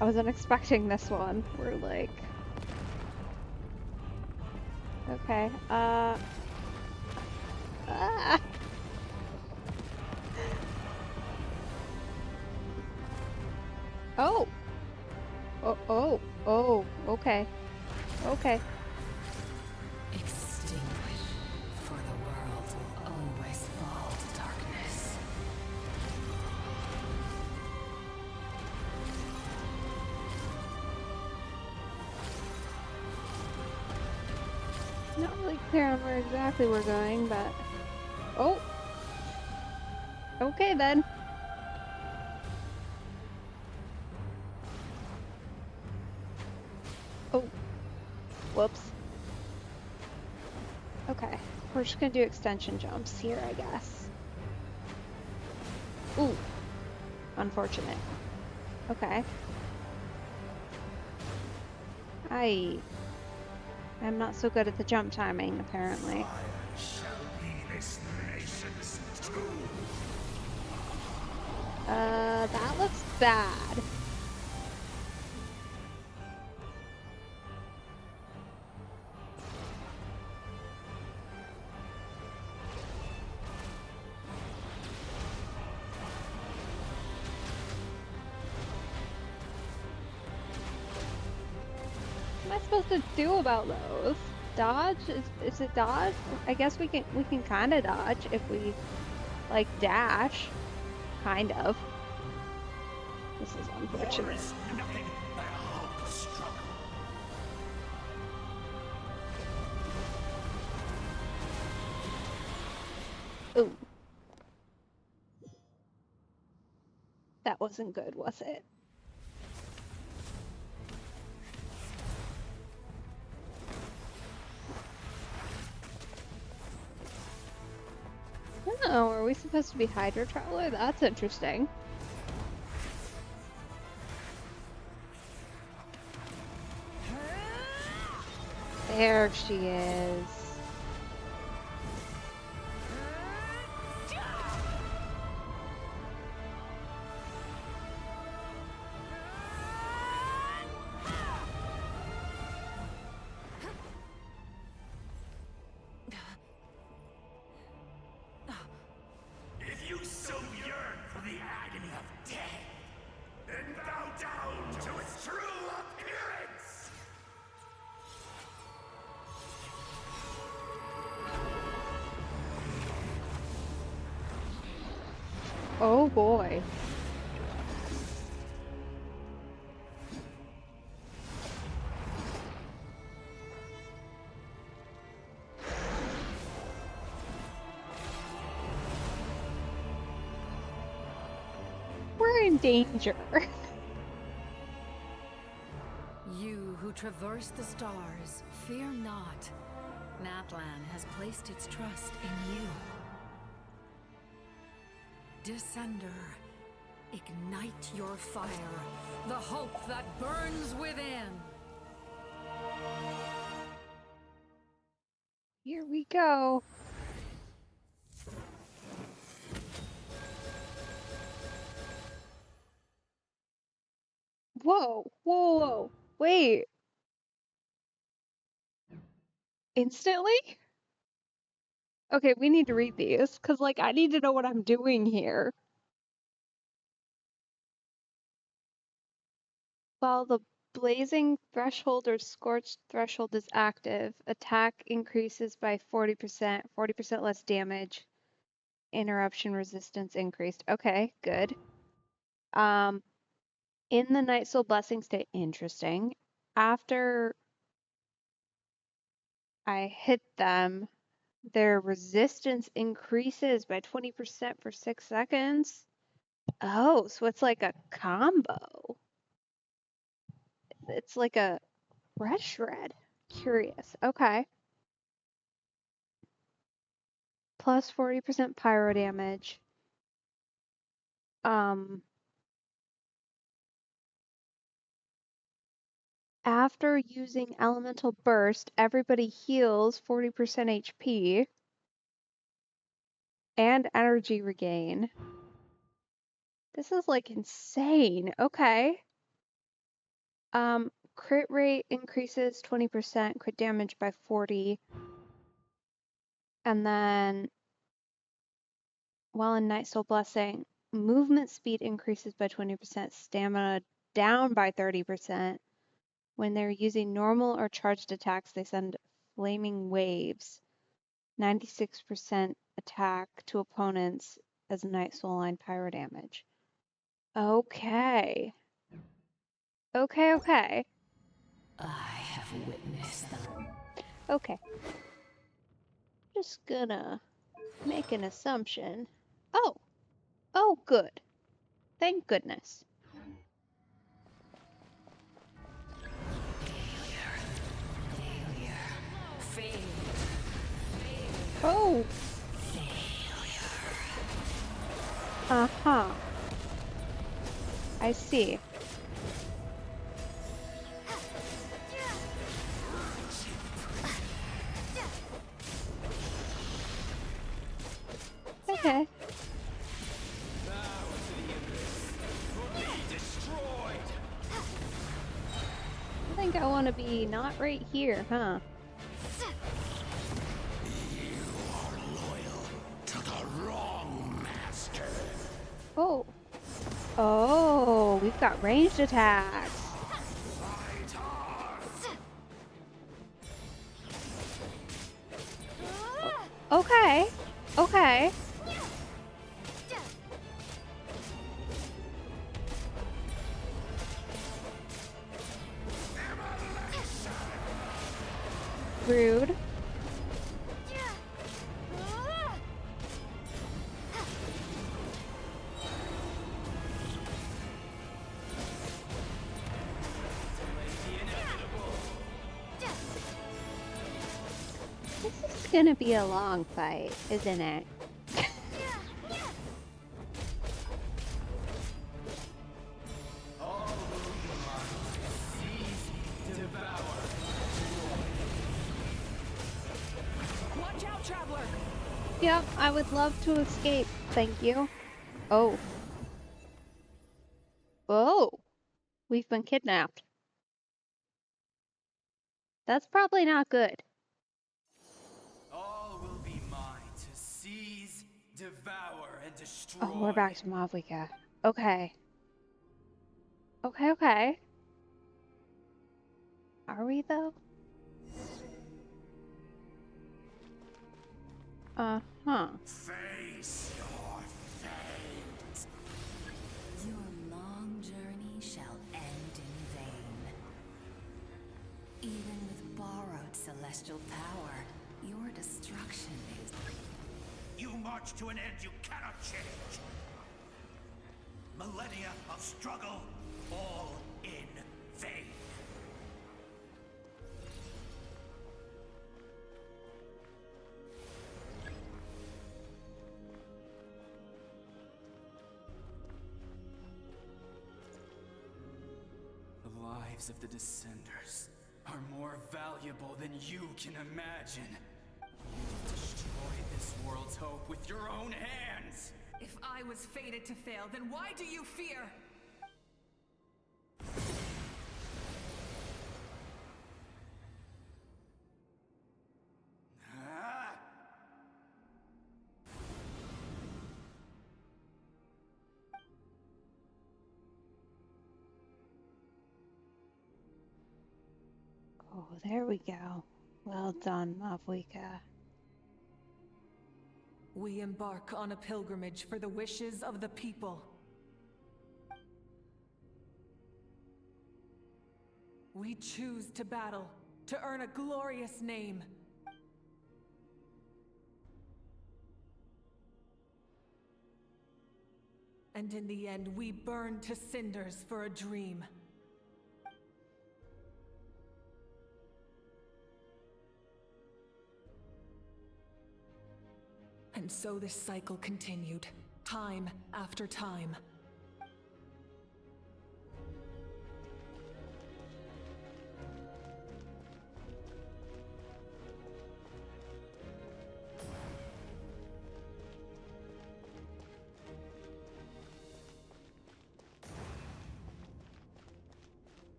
I wasn't expecting this one. We're like... Okay, Ah. Oh! Oh, okay. Okay. Extinguish, for the world will always fall to darkness. Not really clear on where exactly we're going, but... Oh! Okay then. Oh. Whoops. Okay. We're just gonna do extension jumps here, I guess. Ooh. Unfortunate. Okay. I'm not so good at the jump timing, apparently. Fire shall be this nation's tomb. That looks bad. What am I supposed to do about those? Dodge? Is it dodge? I guess we can kind of dodge if we like dash, kind of. This is unfortunate. War is nothing but a hopeless struggle. Ooh. That wasn't good, was it? Oh, are we supposed to be Hydra Traveler? That's interesting. There she is. If you so yearn for the agony of death, then bow down to its true appearance! Oh boy. We're in danger. You who traverse the stars, fear not. Natlan has placed its trust in you. Descender, ignite your fire, the hope that burns within. Here we go. Whoa. Wait. Instantly? Okay, we need to read these, because, like, I need to know what I'm doing here. While the blazing threshold or scorched threshold is active, attack increases by 40%, 40% less damage, interruption resistance increased. Okay, good. In the Night Soul Blessing state, interesting. After I hit them, their resistance increases by 20% for 6 seconds. Oh, so it's like a combo. It's like a red shred. Curious. Okay. Plus 40% pyro damage. After using Elemental Burst, everybody heals 40% HP and energy regain. This is like insane. Okay. Crit rate increases 20%, crit damage by 40. And then while in Night Soul Blessing, movement speed increases by 20%, stamina down by 30%. When they're using normal or charged attacks, they send flaming waves. 96% attack to opponents as Night Soul line pyro damage. Okay. Okay. I have witnessed them. Okay. Just gonna make an assumption. Oh. Oh, good. Thank goodness. Oh. Uh-huh. I see. Okay. I think I want to be not right here, huh? To the wrong master. Oh. Oh, we've got ranged attacks. Okay. Okay. Rude. This is gonna be a long fight, isn't it? Watch out, traveler! Yep, I would love to escape. Thank you. Oh. Oh. We've been kidnapped. That's probably not good. All will be mine to seize, devour, and destroy. Oh, we're back to Mavlika. Okay. Okay. Are we, though? Uh-huh. Face your fate. Your long journey shall end in vain. Even with borrowed celestial power, your destruction is... You march to an end you cannot change. Millennia of struggle, all in vain. The lives of the Descenders are more valuable than you can imagine. You've destroyed this world's hope with your own hands! If I was fated to fail, then why do you fear? there we go. Well done, Mavuika. We embark on a pilgrimage for the wishes of the people. We choose to battle, to earn a glorious name. And in the end, we burn to cinders for a dream. And so this cycle continued, time after time.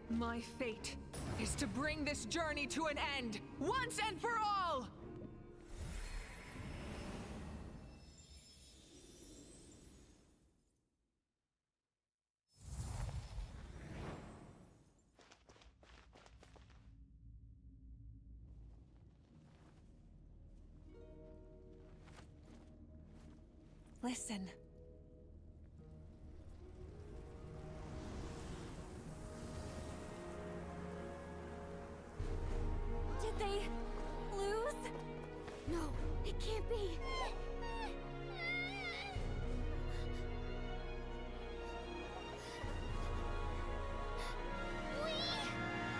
My fate is to bring this journey to an end, once and for all! Listen. Did they lose? No, it can't be. We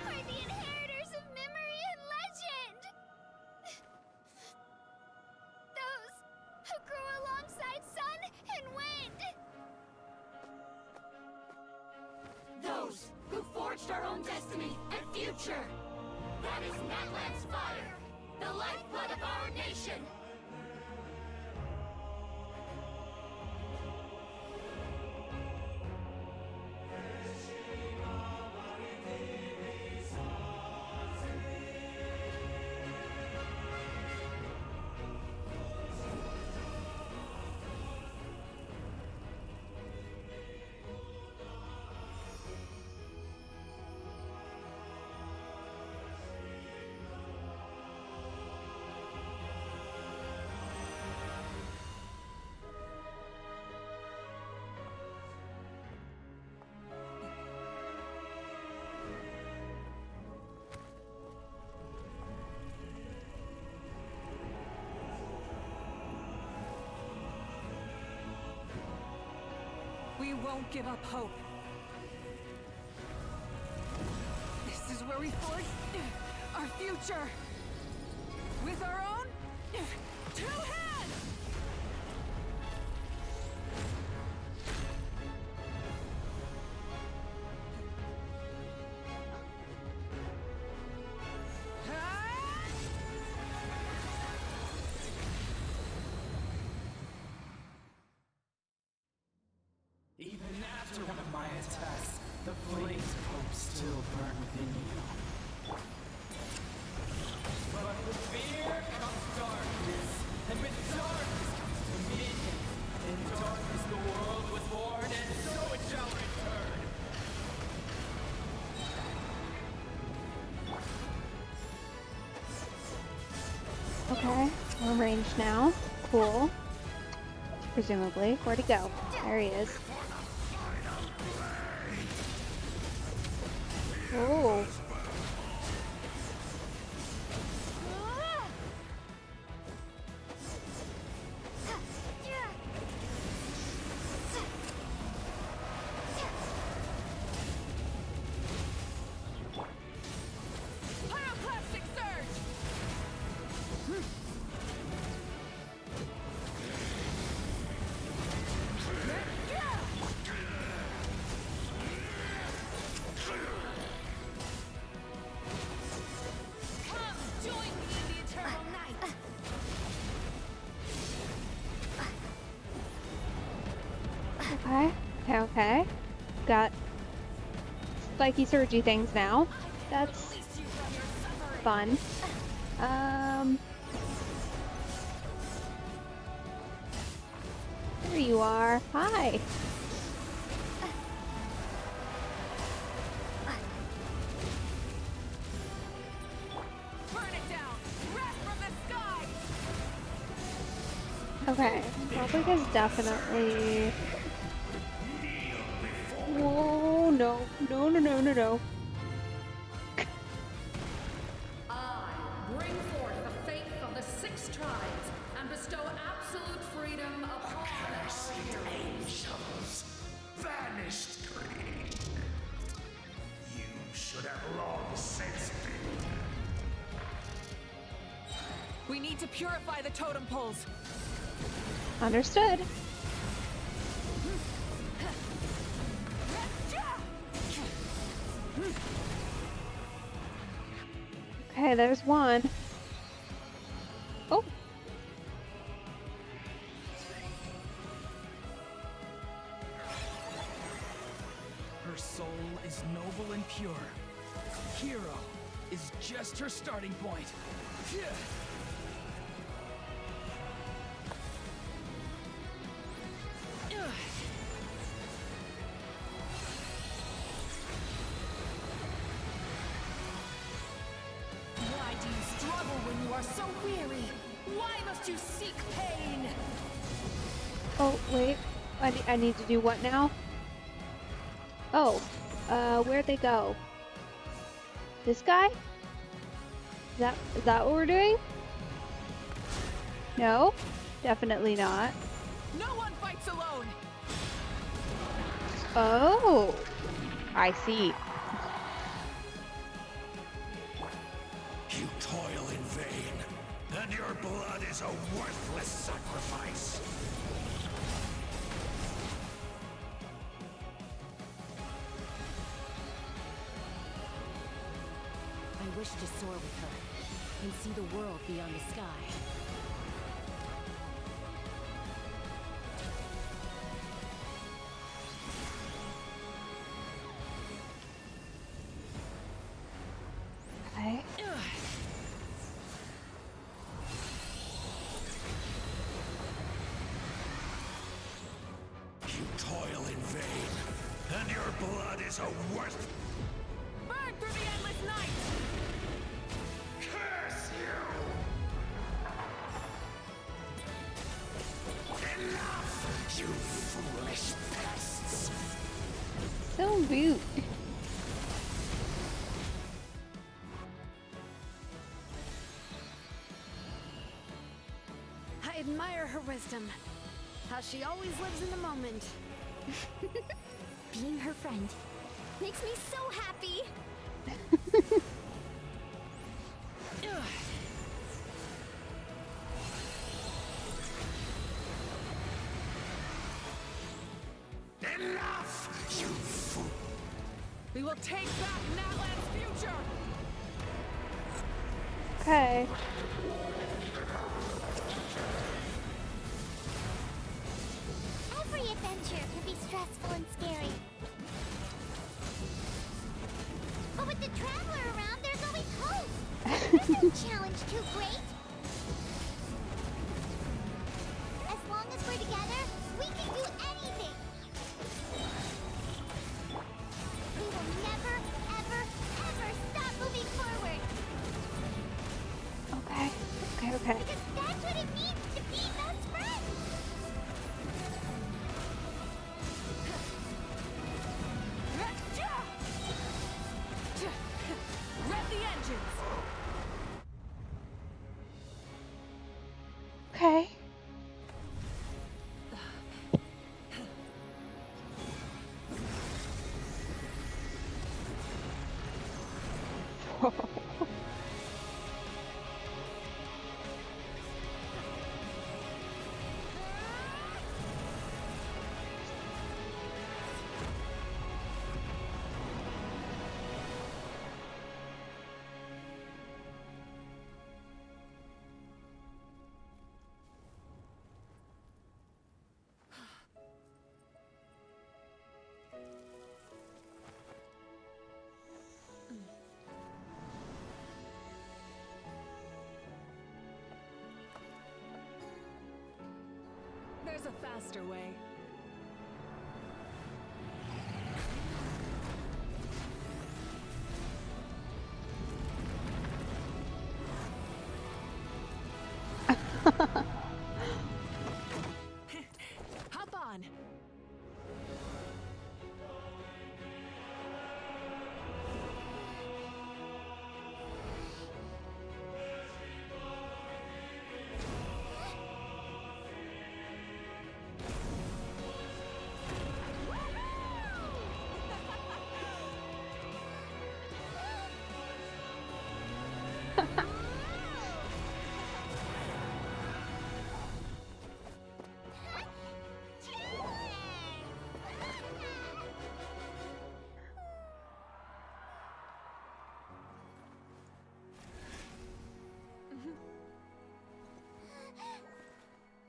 are the inheritors of memory and legend. Those who grew alongside sun and wind. Those who forged our own destiny and future. That is Natlan's fire, the lifeblood of our nation. We won't give up hope. This is where we forge our future. With our own two hands! Even after one of my attacks, the flames of hope still burn within you. But with fear comes darkness, and with darkness comes dominion. In darkness the world was born, and so it shall return. Okay, we're ranged now. Cool. Presumably. Where'd he go? There he is. Oh. Pyroclastic surge! Come, join me in the eternal night! Okay. Okay. Got spiky surgy things now. That's fun. There you are. Hi. Okay, Public is definitely... Whoa, no. No, no, no, no, no. I bring forth the faith of the 6 tribes and bestow absolute freedom upon Accursed angels, vanished. You should have long sensed it. We need to purify the totem poles. Understood. Okay, there's one. Oh. Her soul is noble and pure. Hero is just her starting point. Why do you struggle when you are so weary? Why must you seek pain? Oh, wait. I need to do what now? Oh. Where'd they go? This guy? Is that what we're doing? No? Definitely not. No one fights alone. Oh. I see. You toil in vain, and your blood is a worthless sacrifice. I wish to soar with her and see the world beyond the sky. Okay. You toil in vain, and your blood is a worth. Burn through the endless night! Curse you! Enough, you foolish pests! So rude. I admire her wisdom. How she always lives in the moment. Being her friend makes me so happy. Enough, you fool! We will take back Natlan's future! Okay. Every adventure can be stressful and scary. But with the Traveler around, there's always hope. There's no challenge too great. As long as we're together, we can do anything. We will never, ever, ever stop moving forward. Okay. Okay, okay. Because that's what it means to be best friends. Rev the engines! Okay. There's a faster way. Hop on.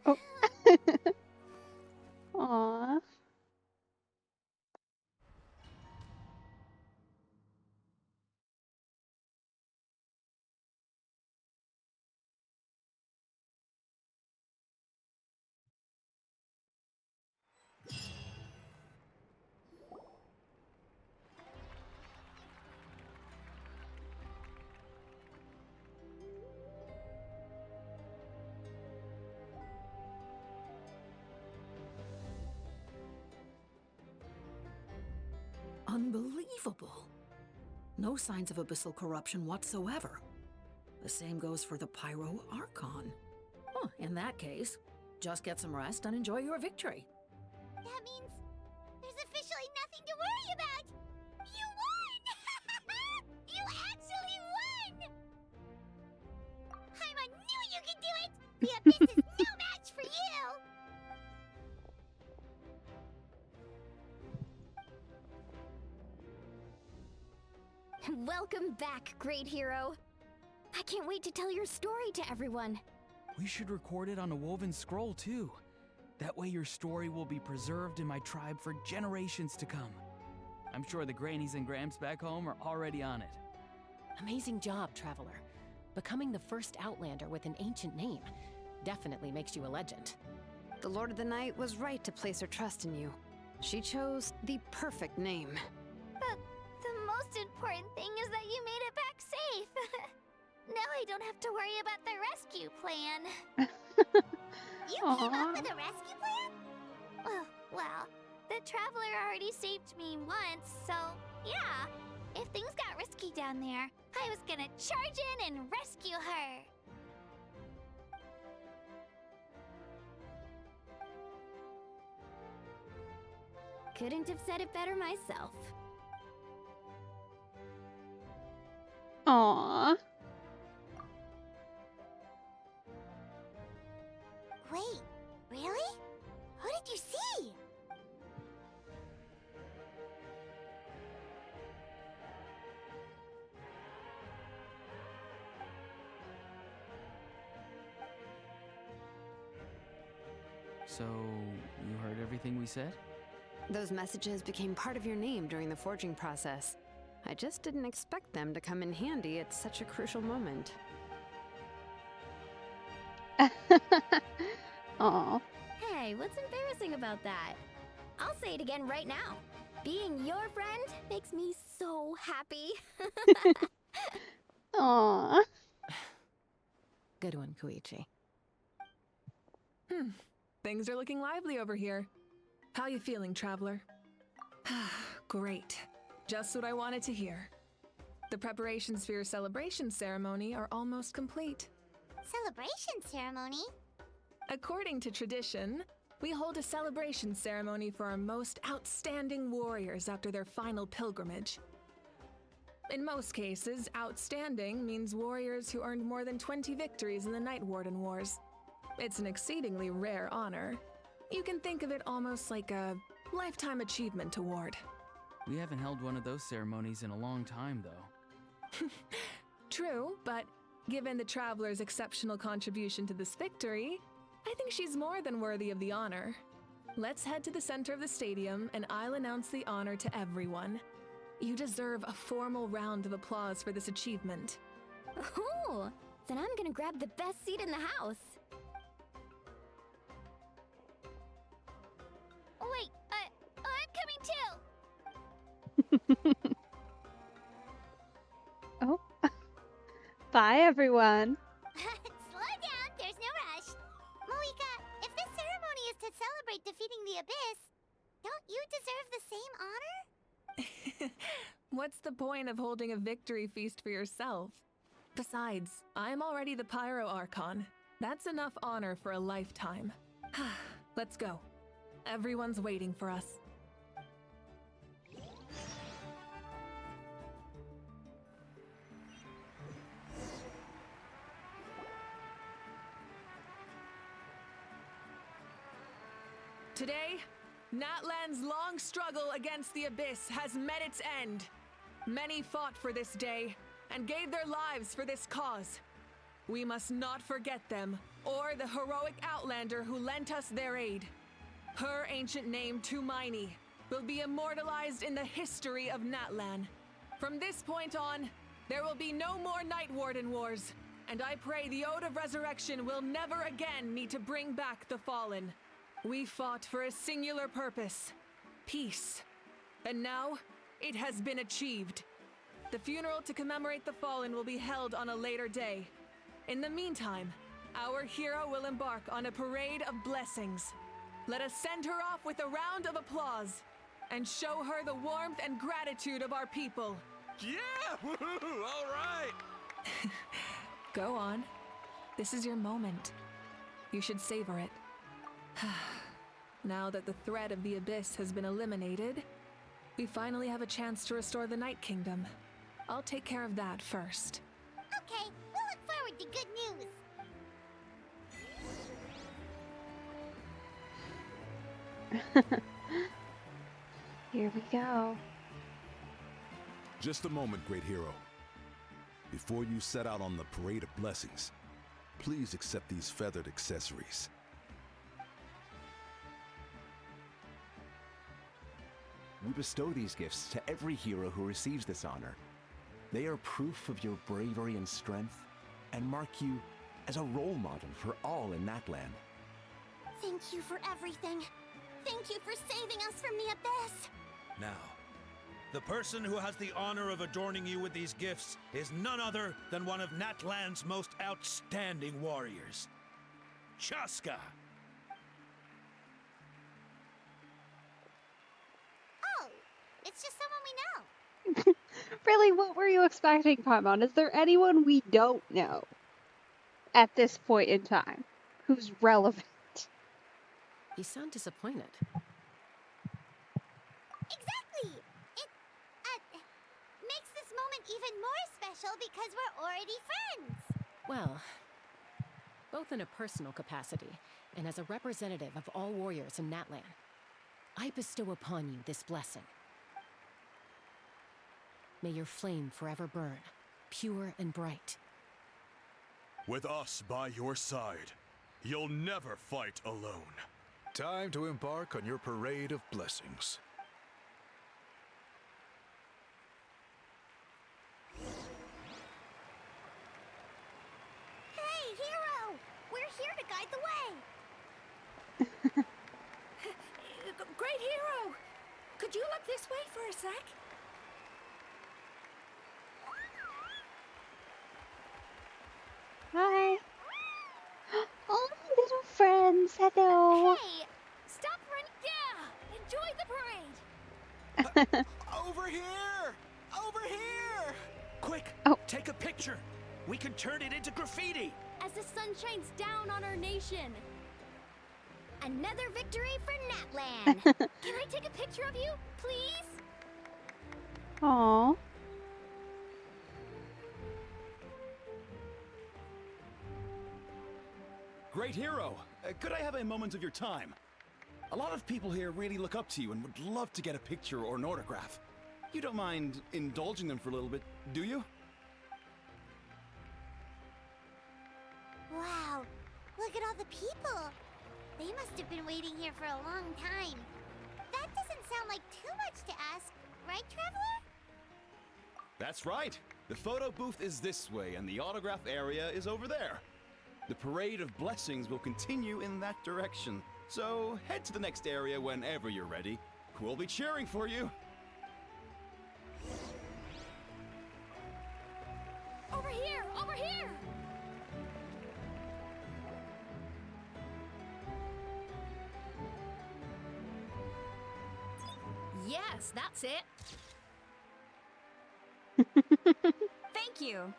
Oh. Aw. Unbelievable. No signs of abyssal corruption whatsoever. The same goes for the Pyro Archon. Oh, in that case, just get some rest and enjoy your victory. That means there's officially nothing to worry about! You won! You actually won! Paimon knew you could do it! The Abyss is no match for you! Welcome back, great hero. I can't wait to tell your story to everyone. We should record it on a woven scroll, too. That way your story will be preserved in my tribe for generations to come. I'm sure the grannies and gramps back home are already on it. Amazing job, Traveler. Becoming the first Outlander with an ancient name definitely makes you a legend. The Lord of the Night was right to place her trust in you. She chose the perfect name. But the most important thing is that you made it back safe. Now I don't have to worry about the rescue plan. You came up with a rescue plan? Well, the Traveler already saved me once, so yeah. If things got risky down there, I was gonna charge in and rescue her. Couldn't have said it better myself. Aww. Wait, really? Who did you see? So, you heard everything we said? Those messages became part of your name during the forging process. I just didn't expect them to come in handy at such a crucial moment. Aw. Hey, what's embarrassing about that? I'll say it again right now. Being your friend makes me so happy. Aw. Good one, Koichi. Things are looking lively over here. How you feeling, Traveler? Great. Just what I wanted to hear. The preparations for your celebration ceremony are almost complete. Celebration ceremony? According to tradition, we hold a celebration ceremony for our most outstanding warriors after their final pilgrimage. In most cases, outstanding means warriors who earned more than 20 victories in the Night Warden Wars. It's an exceedingly rare honor. You can think of it almost like a lifetime achievement award. We haven't held one of those ceremonies in a long time, though. True, but given the Traveler's exceptional contribution to this victory, I think she's more than worthy of the honor. Let's head to the center of the stadium and I'll announce the honor to everyone. You deserve a formal round of applause for this achievement. Ooh, then I'm gonna grab the best seat in the house. Bye, everyone. Slow down, there's no rush. Moika, if this ceremony is to celebrate defeating the Abyss, don't you deserve the same honor? What's the point of holding a victory feast for yourself? Besides, I'm already the Pyro Archon. That's enough honor for a lifetime. Let's go. Everyone's waiting for us. Today, Natlan's long struggle against the Abyss has met its end. Many fought for this day and gave their lives for this cause. We must not forget them or the heroic Outlander who lent us their aid. Her ancient name, Tumaini, will be immortalized in the history of Natlan. From this point on, there will be no more Night Warden wars, and I pray the Ode of Resurrection will never again need to bring back the Fallen. We fought for a singular purpose, peace. And now, it has been achieved. The funeral to commemorate the Fallen will be held on a later day. In the meantime, our hero will embark on a parade of blessings. Let us send her off with a round of applause and show her the warmth and gratitude of our people. Yeah! Woohoo! All right! Go on. This is your moment. You should savor it. Now that the threat of the Abyss has been eliminated, we finally have a chance to restore the Night Kingdom. I'll take care of that first. Okay, we'll look forward to good news. Here we go. Just a moment, great hero. Before you set out on the parade of blessings, please accept these feathered accessories. We bestow these gifts to every hero who receives this honor. They are proof of your bravery and strength, and mark you as a role model for all in Natlan. Thank you for everything. Thank you for saving us from the Abyss. Now, the person who has the honor of adorning you with these gifts is none other than one of Natlan's most outstanding warriors, Chaska. Oh, it's just someone we know. Really, what were you expecting, Paimon? Is there anyone we don't know at this point in time who's relevant? You sound disappointed. Exactly! It, makes this moment even more special because we're already friends. Well, both in a personal capacity and as a representative of all warriors in Natlan, I bestow upon you this blessing. May your flame forever burn, pure and bright. With us by your side, you'll never fight alone. Time to embark on your parade of blessings. Hey, hero! We're here to guide the way. Great hero! Could you look this way for a sec? Hi. Oh, little friends. Hello. Hey, stop running. Yeah, enjoy the parade. Over here! Over here! Quick, take a picture. We can turn it into graffiti. As the sun shines down on our nation. Another victory for Natlan. Can I take a picture of you, please? Aww. Great hero, could I have a moment of your time? A lot of people here really look up to you and would love to get a picture or an autograph. You don't mind indulging them for a little bit, do you? Wow, look at all the people. They must have been waiting here for a long time. That doesn't sound like too much to ask, right, Traveler? That's right. The photo booth is this way and the autograph area is over there. The parade of blessings will continue in that direction. So head to the next area whenever you're ready. We'll be cheering for you. Over here! Over here! Yes, that's it. Thank you.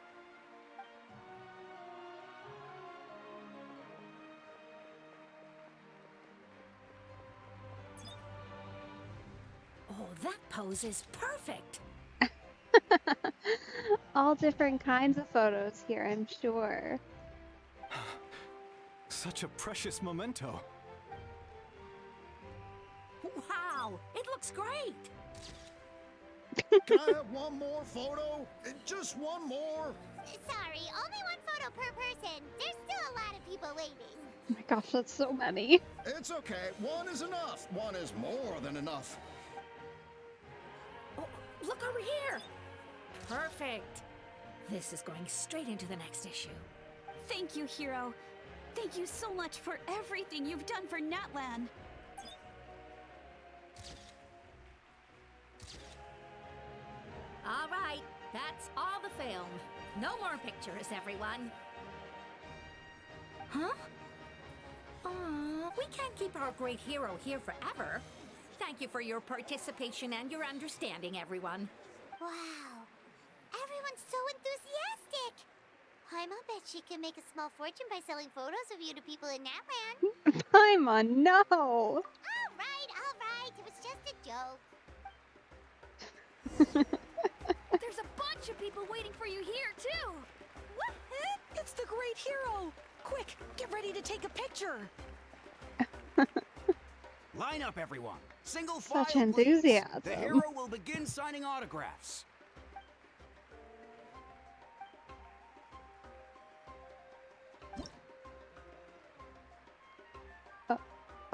Oh, that pose is perfect. All different kinds of photos here, I'm sure. Such a precious memento. Wow, it looks great. Can I have one more photo? Just one more? Sorry, only one photo per person. There's still a lot of people waiting. Oh my gosh, that's so many. It's okay. One is enough. One is more than enough. Oh, look over here. Perfect. This is going straight into the next issue. Thank you, Hero. Thank you so much for everything you've done for Natlan. All right, that's all the film. No more pictures, everyone. Huh? We can't keep our great hero here forever. Thank you for your participation and your understanding, everyone. Wow. Everyone's so enthusiastic. Paimon bet she can make a small fortune by selling photos of you to people in Natlan. Paimon, no! All right. It was just a joke. There's a bunch of people waiting for you here, too! What? It's the great hero! Quick, get ready to take a picture! Line up, everyone. Single file, Such please. enthusiasm. The hero will begin signing autographs.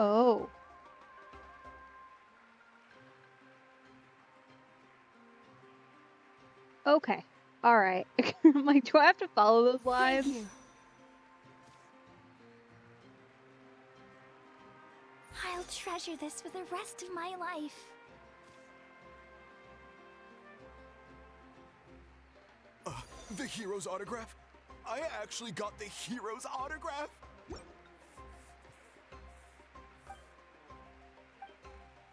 Oh. Okay. Alright. I'm like, do I have to follow those lines? Thank you. I'll treasure this for the rest of my life. The hero's autograph? I actually got the hero's autograph?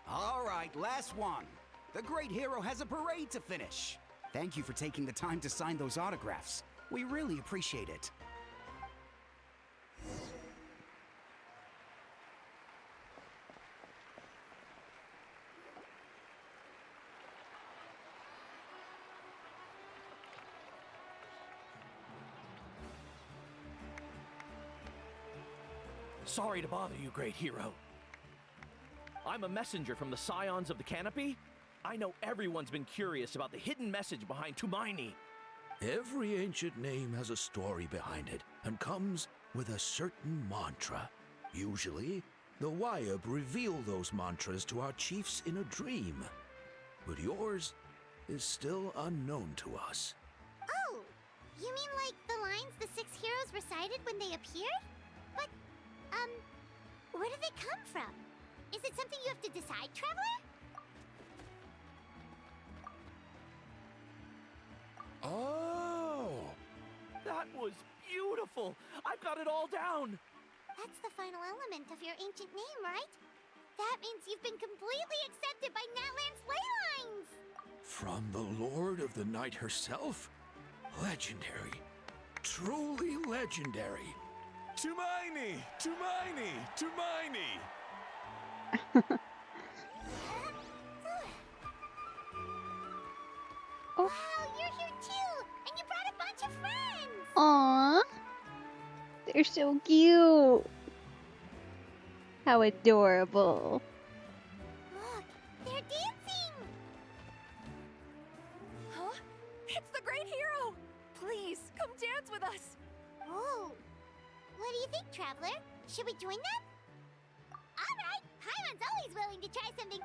All right, last one. The great hero has a parade to finish. Thank you for taking the time to sign those autographs. We really appreciate it. Sorry to bother you, great hero. I'm a messenger from the Scions of the Canopy. I know everyone's been curious about the hidden message behind Tumaini. Every ancient name has a story behind it and comes with a certain mantra. Usually, the Wayab reveal those mantras to our chiefs in a dream. But yours is still unknown to us. Oh, you mean like the lines the 6 heroes recited when they appeared? But, where do they come from? Is it something you have to decide, Traveler? Oh! That was beautiful! I've got it all down! That's the final element of your ancient name, right? That means you've been completely accepted by Natlan's ley lines! From the Lord of the Night herself? Legendary. Truly legendary. Tumaini! Tumaini! Tumaini! Wow, you're here too! And you brought a bunch of friends! Aww. They're so cute. How adorable. Look, they're dancing! Huh? It's the great hero! Please, come dance with us! Oh, what do you think, Traveler? Should we join them? Alright, Paimon's always willing to try something.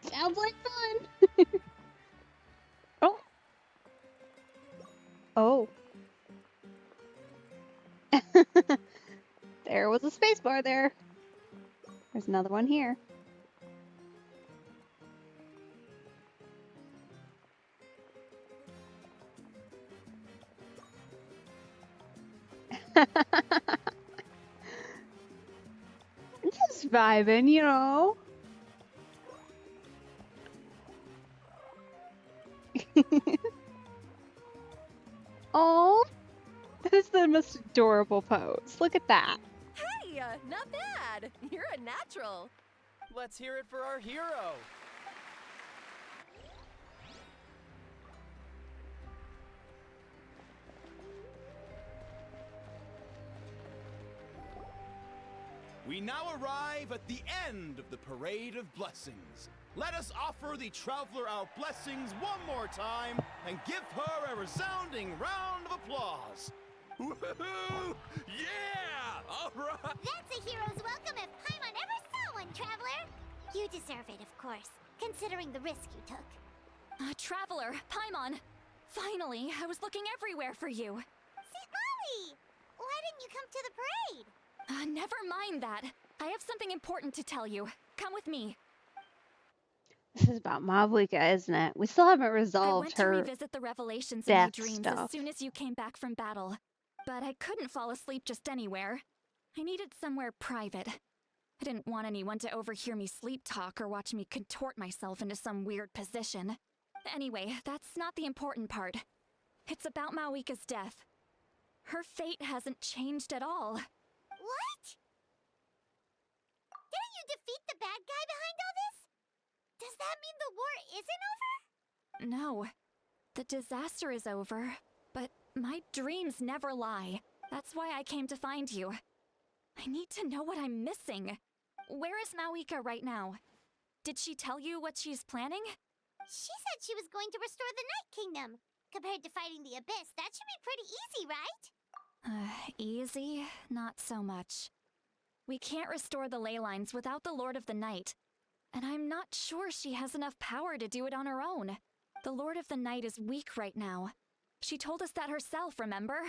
Sounds like fun. Oh. Oh. There was a space bar there. There's another one here. Just vibing, you know. Oh, that is the most adorable pose. Look at that. Hey, not bad. You're a natural. Let's hear it for our hero. We now arrive at the end of the Parade of Blessings. Let us offer the traveler our blessings one more time and give her a resounding round of applause. Woohoo! Yeah! All right! That's a hero's welcome if Paimon ever saw one, Traveler! You deserve it, of course, considering the risk you took. Traveler, Paimon! Finally, I was looking everywhere for you. St. Molly! Why didn't you come to the parade? Never mind that. I have something important to tell you. Come with me. This is about Mabuika, isn't it? We still haven't I resolved went to her revisit the revelations in my death dreams stuff. as soon as you came back from battle. But I couldn't fall asleep just anywhere. I needed somewhere private. I didn't want anyone to overhear me sleep talk or watch me contort myself into some weird position. Anyway, that's not the important part. It's about Mawika's death. Her fate hasn't changed at all. What? Didn't you defeat the bad guy behind all this? Does that mean the war isn't over? No. The disaster is over, but my dreams never lie. That's why I came to find you. I need to know what I'm missing. Where is Mawika right now? Did she tell you what she's planning? She said she was going to restore the Night Kingdom. Compared to fighting the Abyss, that should be pretty easy, right? Easy? Not so much. We can't restore the ley lines without the Lord of the Night. And I'm not sure she has enough power to do it on her own. The Lord of the Night is weak right now. She told us that herself, remember?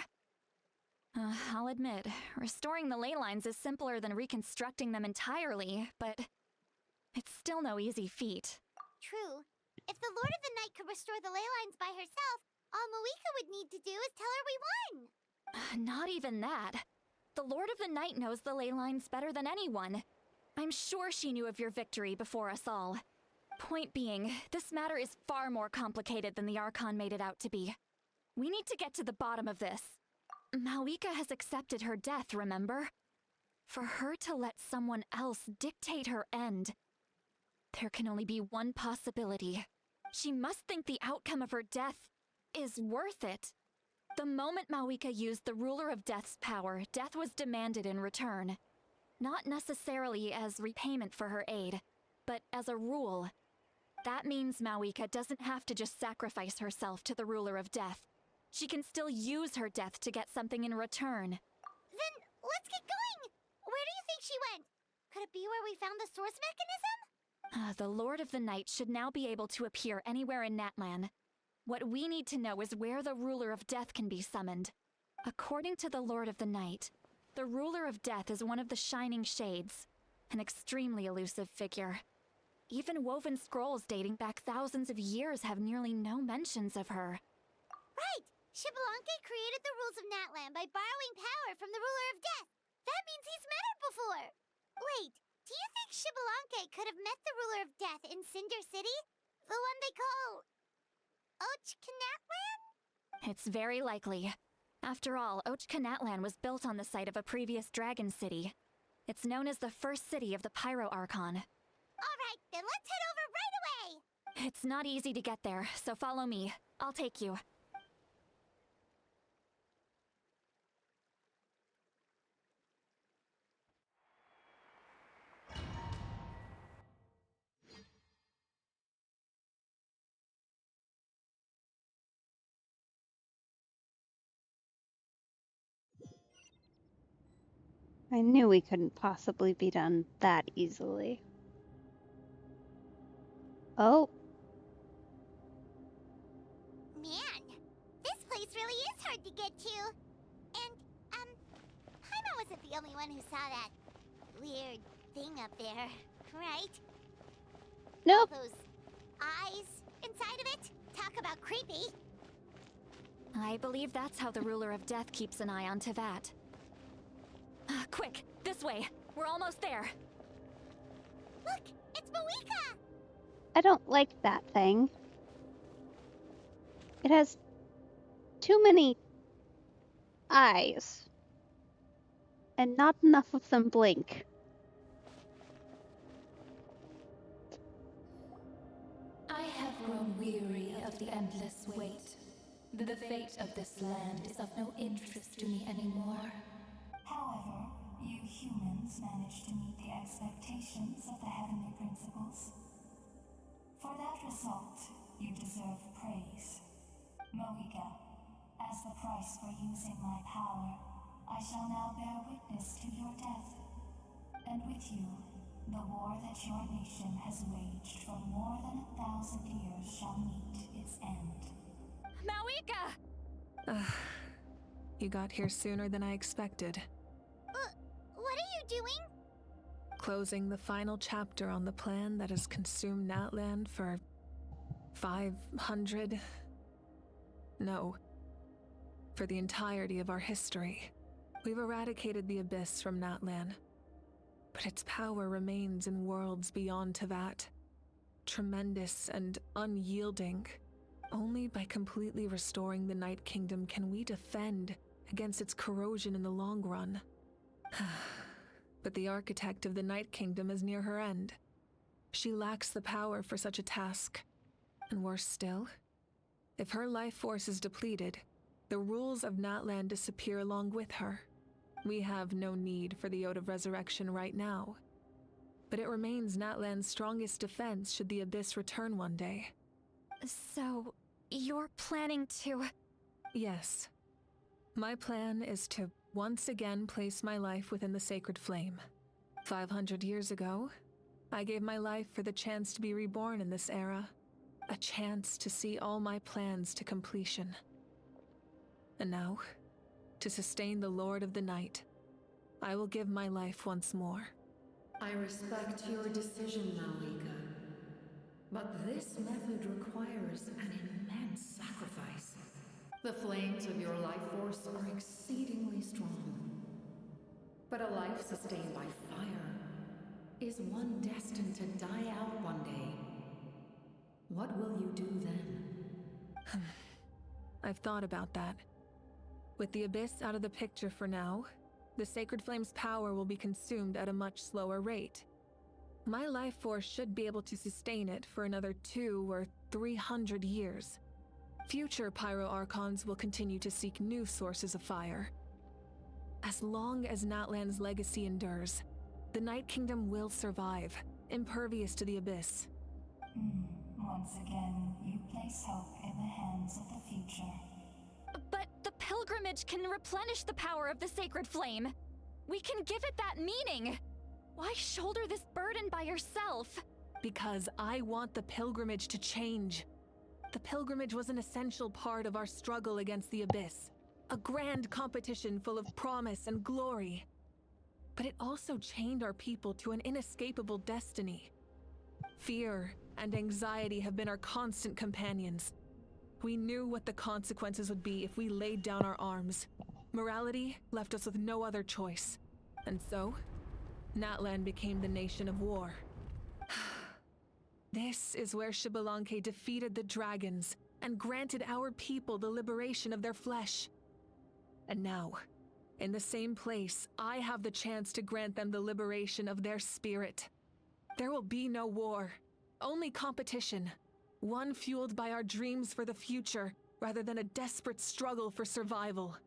I'll admit, restoring the ley lines is simpler than reconstructing them entirely, but it's still no easy feat. True. If the Lord of the Night could restore the ley lines by herself, all Mawika would need to do is tell her we won. Not even that. The Lord of the Night knows the ley lines better than anyone. I'm sure she knew of your victory before us all. Point being, this matter is far more complicated than the Archon made it out to be. We need to get to the bottom of this. Mawika has accepted her death, remember? For her to let someone else dictate her end, there can only be one possibility. She must think the outcome of her death is worth it. The moment Mawika used the Ruler of Death's power, death was demanded in return. Not necessarily as repayment for her aid, but as a rule. That means Mawika doesn't have to just sacrifice herself to the Ruler of Death. She can still use her death to get something in return. Then let's get going! Where do you think she went? Could it be where we found the source mechanism? The Lord of the Night should now be able to appear anywhere in Natlan. What we need to know is where the Ruler of Death can be summoned. According to the Lord of the Night, the Ruler of Death is one of the Shining Shades, an extremely elusive figure. Even woven scrolls dating back thousands of years have nearly no mentions of her. Right! Shibalanke created the rules of Natlan by borrowing power from the Ruler of Death. That means he's met her before. Wait, do you think Shibalanke could have met the Ruler of Death in Cinder City? The one they call... Ochkanatlan? It's very likely. After all, Ochkanatlan was built on the site of a previous dragon city. It's known as the first city of the Pyro Archon. Alright, then let's head over right away! It's not easy to get there, so follow me. I'll take you. I knew we couldn't possibly be done that easily. Oh. Man, this place really is hard to get to. And, Paimon wasn't the only one who saw that weird thing up there, right? Nope. All those eyes inside of it? Talk about creepy. I believe that's how the Ruler of Death keeps an eye on Tevat. Quick, this way. We're almost there. Look, it's Moeka! I don't like that thing. It has too many eyes. And not enough of them blink. I have grown weary of the endless wait. The fate of this land is of no interest to me anymore. However, you humans managed to meet the expectations of the heavenly principles. For that result, you deserve praise. Moeka, as the price for using my power, I shall now bear witness to your death. And with you, the war that your nation has waged for more than 1,000 years shall meet its end. Moeka! You got here sooner than I expected. What are you doing? Closing the final chapter on the plan that has consumed Natlan for 500... No. For the entirety of our history. We've eradicated the Abyss from Natlan. But its power remains in worlds beyond Teyvat. Tremendous and unyielding. Only by completely restoring the Night Kingdom can we defend against its corrosion in the long run. But the architect of the Night Kingdom is near her end. She lacks the power for such a task. And worse still, if her life force is depleted, the rules of Natlan disappear along with her. We have no need for the Ode of Resurrection right now. But it remains Natlan's strongest defense should the Abyss return one day. So, you're planning to... Yes. My plan is to once again place my life within the sacred flame. 500 years ago, I gave my life for the chance to be reborn in this era. A chance to see all my plans to completion. And now, to sustain the Lord of the Night, I will give my life once more. I respect your decision, Malika. But this method requires an immense sacrifice. The flames of your life force are exceedingly strong. But a life sustained by fire is one destined to die out one day. What will you do then? I've thought about that. With the Abyss out of the picture for now, the Sacred Flame's power will be consumed at a much slower rate. My life force should be able to sustain it for another 200 or 300 years. Future Pyro Archons will continue to seek new sources of fire. As long as Natlan's legacy endures, the Night Kingdom will survive, impervious to the Abyss. Once again, you place hope in the hands of the future. But the pilgrimage can replenish the power of the sacred flame. We can give it that meaning. Why shoulder this burden by yourself? Because I want the pilgrimage to change. The pilgrimage was an essential part of our struggle against the Abyss. A grand competition full of promise and glory. But it also chained our people to an inescapable destiny. Fear and anxiety have been our constant companions. We knew what the consequences would be if we laid down our arms. Morality left us with no other choice. And so, Natlan became the nation of war. This is where Xbalanque defeated the dragons and granted our people the liberation of their flesh. And now, in the same place, I have the chance to grant them the liberation of their spirit. There will be no war, only competition. One fueled by our dreams for the future, rather than a desperate struggle for survival.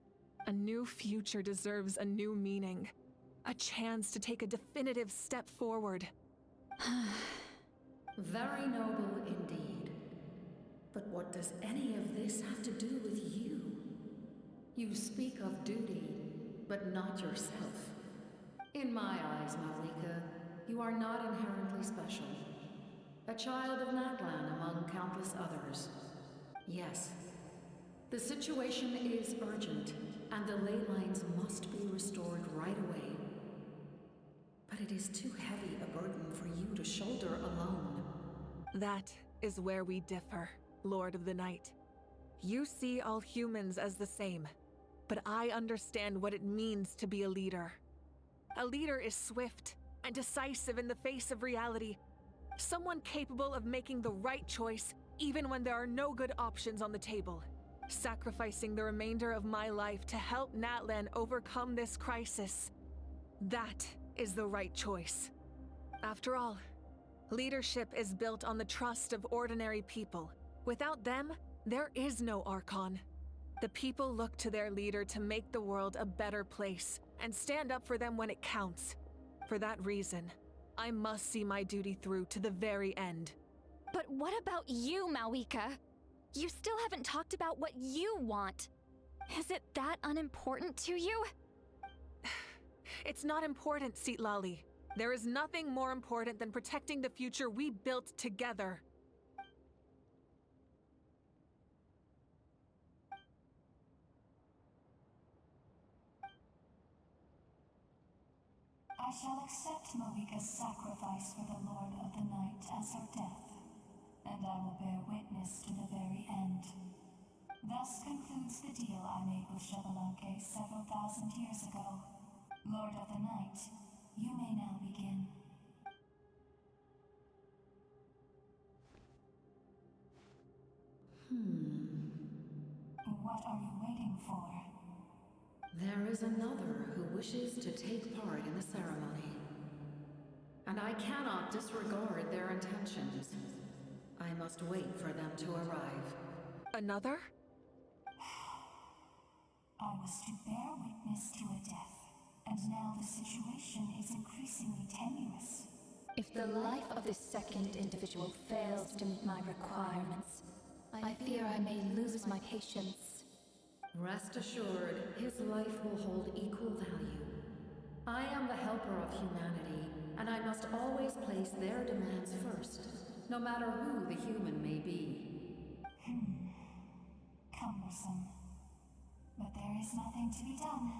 A new future deserves a new meaning. A chance to take a definitive step forward. Very noble indeed. But what does any of this have to do with you? You speak of duty, but not yourself. In my eyes, Malika, you are not inherently special. A child of Natlan among countless others. Yes, the situation is urgent, and the ley lines must be restored right away. But it is too heavy a burden for you to shoulder alone. That is where we differ, Lord of the Night. You see all humans as the same, but I understand what it means to be a leader. A leader is swift and decisive in the face of reality. Someone capable of making the right choice even when there are no good options on the table. Sacrificing the remainder of my life to help Natlan overcome this crisis. That is the right choice. After all, leadership is built on the trust of ordinary people. Without them, there is no Archon. The people look to their leader to make the world a better place and stand up for them when it counts. For that reason, I must see my duty through to the very end. But what about you, Mawika? You still haven't talked about what you want. Is it that unimportant to you? It's not important, Citlali. There is nothing more important than protecting the future we built together. I shall accept Mawika's sacrifice for the Lord of the Night as her death, and I will bear witness to the very end. Thus concludes the deal I made with Xbalanque several thousand years ago. Lord of the Night, you may now begin. What are you waiting for? There is another who wishes to take part in the ceremony. And I cannot disregard their intentions. I must wait for them to arrive. Another? I was to bear witness to a death, and now the situation is increasingly tenuous. If the life of this second individual fails to meet my requirements, I fear I may lose my patience. Rest assured, his life will hold equal value. I am the helper of humanity, and I must always place their demands first, no matter who the human may be. Cumbersome. But there is nothing to be done.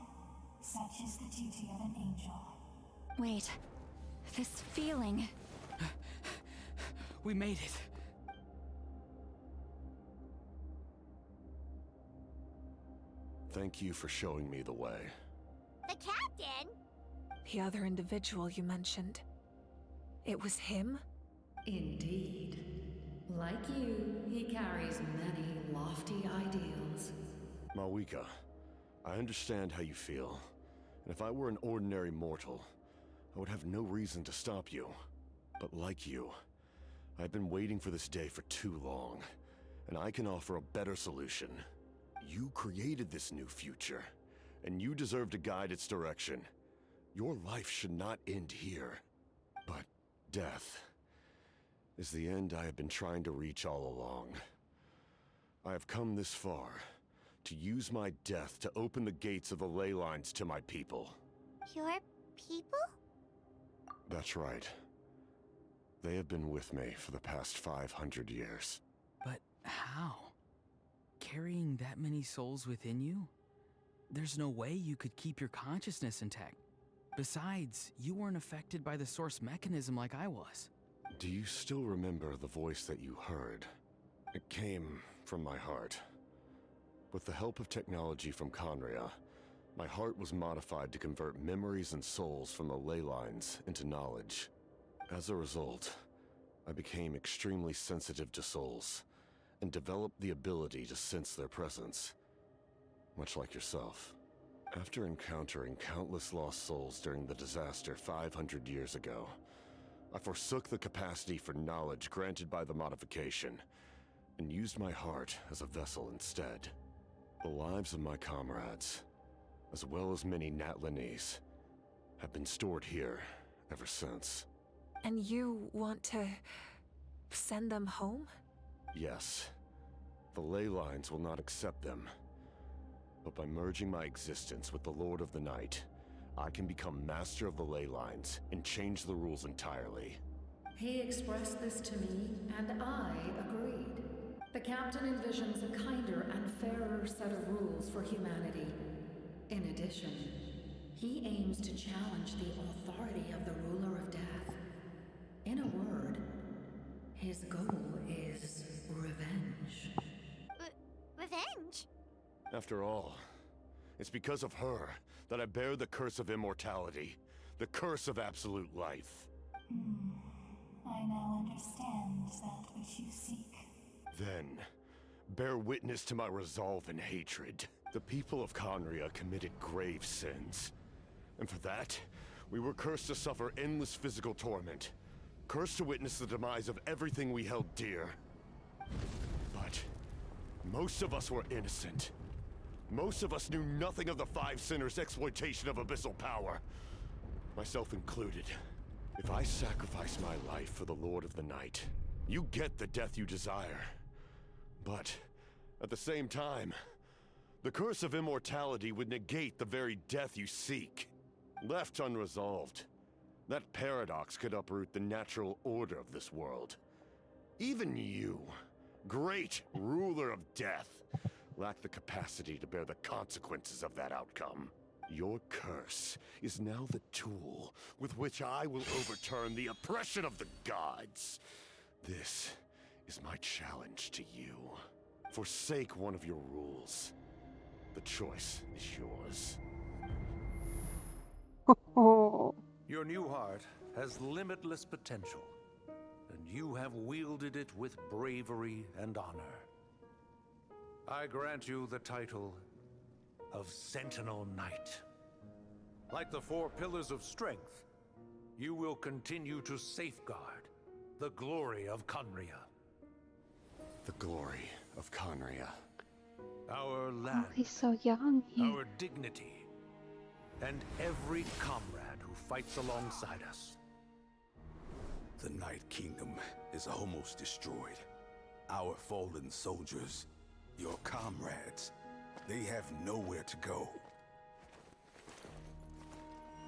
Such is the duty of an angel. Wait, this feeling... We made it. Thank you for showing me the way. The captain? The other individual you mentioned. It was him? Indeed. Like you, he carries many lofty ideals. Mawika, I understand how you feel. And if I were an ordinary mortal, I would have no reason to stop you. But like you, I've been waiting for this day for too long, and I can offer a better solution. You created this new future, and you deserve to guide its direction. Your life should not end here. But death is the end I have been trying to reach all along. I have come this far to use my death to open the gates of the ley lines to my people. Your people? That's right. They have been with me for the past 500 years. But how? Carrying that many souls within you? There's no way you could keep your consciousness intact. Besides, you weren't affected by the source mechanism like I was. Do you still remember the voice that you heard? It came from my heart. With the help of technology from Conria, my heart was modified to convert memories and souls from the ley lines into knowledge. As a result, I became extremely sensitive to souls, and developed the ability to sense their presence, much like yourself. After encountering countless lost souls during the disaster 500 years ago, I forsook the capacity for knowledge granted by the modification, and used my heart as a vessel instead. The lives of my comrades, as well as many Natlanese, have been stored here ever since. And you want to send them home? Yes. The ley lines will not accept them. But by merging my existence with the Lord of the Night, I can become master of the ley lines and change the rules entirely. He expressed this to me, and I agreed. The captain envisions a kinder and fairer set of rules for humanity. In addition, he aims to challenge the authority of the ruler of death. In a word, his goal is revenge. Revenge? After all, it's because of her that I bear the curse of immortality. The curse of absolute life. I now understand that which you seek. Then, bear witness to my resolve and hatred. The people of Conria committed grave sins. And for that, we were cursed to suffer endless physical torment. Cursed to witness the demise of everything we held dear. But most of us were innocent. Most of us knew nothing of the Five Sinners' exploitation of abyssal power. Myself included. If I sacrifice my life for the Lord of the Night, you get the death you desire. But, at the same time, the curse of immortality would negate the very death you seek. Left unresolved, that paradox could uproot the natural order of this world. Even you, great ruler of death, lack the capacity to bear the consequences of that outcome. Your curse is now the tool with which I will overturn the oppression of the gods. This is my challenge to you. Forsake one of your rules. The choice is yours. Your new heart has limitless potential, and you have wielded it with bravery and honor. I grant you the title of Sentinel Knight. Like the four pillars of strength, you will continue to safeguard the glory of Conria. The glory of Conria. Our land, he's so young. our dignity, and every comrade who fights alongside us. The Night Kingdom is almost destroyed. Our fallen soldiers, your comrades, they have nowhere to go.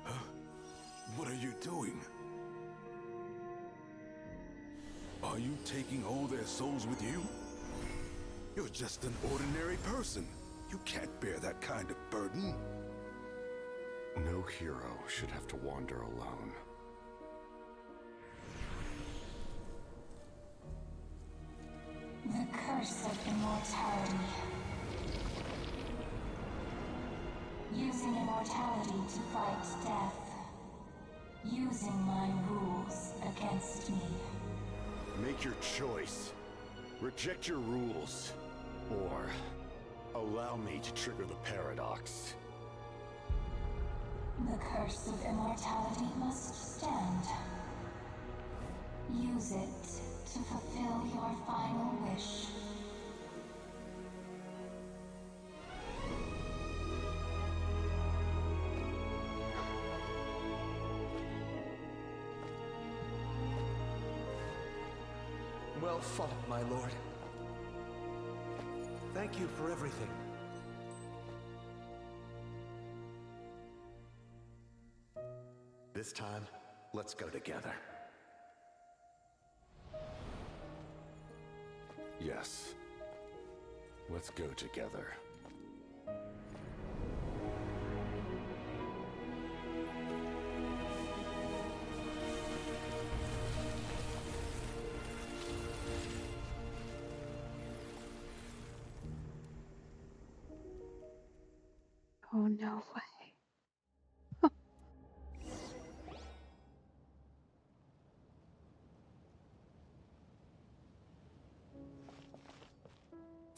Huh? What are you doing? Are you taking all their souls with you? You're just an ordinary person. You can't bear that kind of burden. No hero should have to wander alone. The curse of immortality. Using immortality to fight death. Using my rules against me. Make your choice. Reject your rules. Or allow me to trigger the paradox. The curse of immortality must stand. Use it to fulfill your final wish. Well fought, my lord. Thank you for everything. This time, let's go together. Yes. Let's go together. Oh, no way.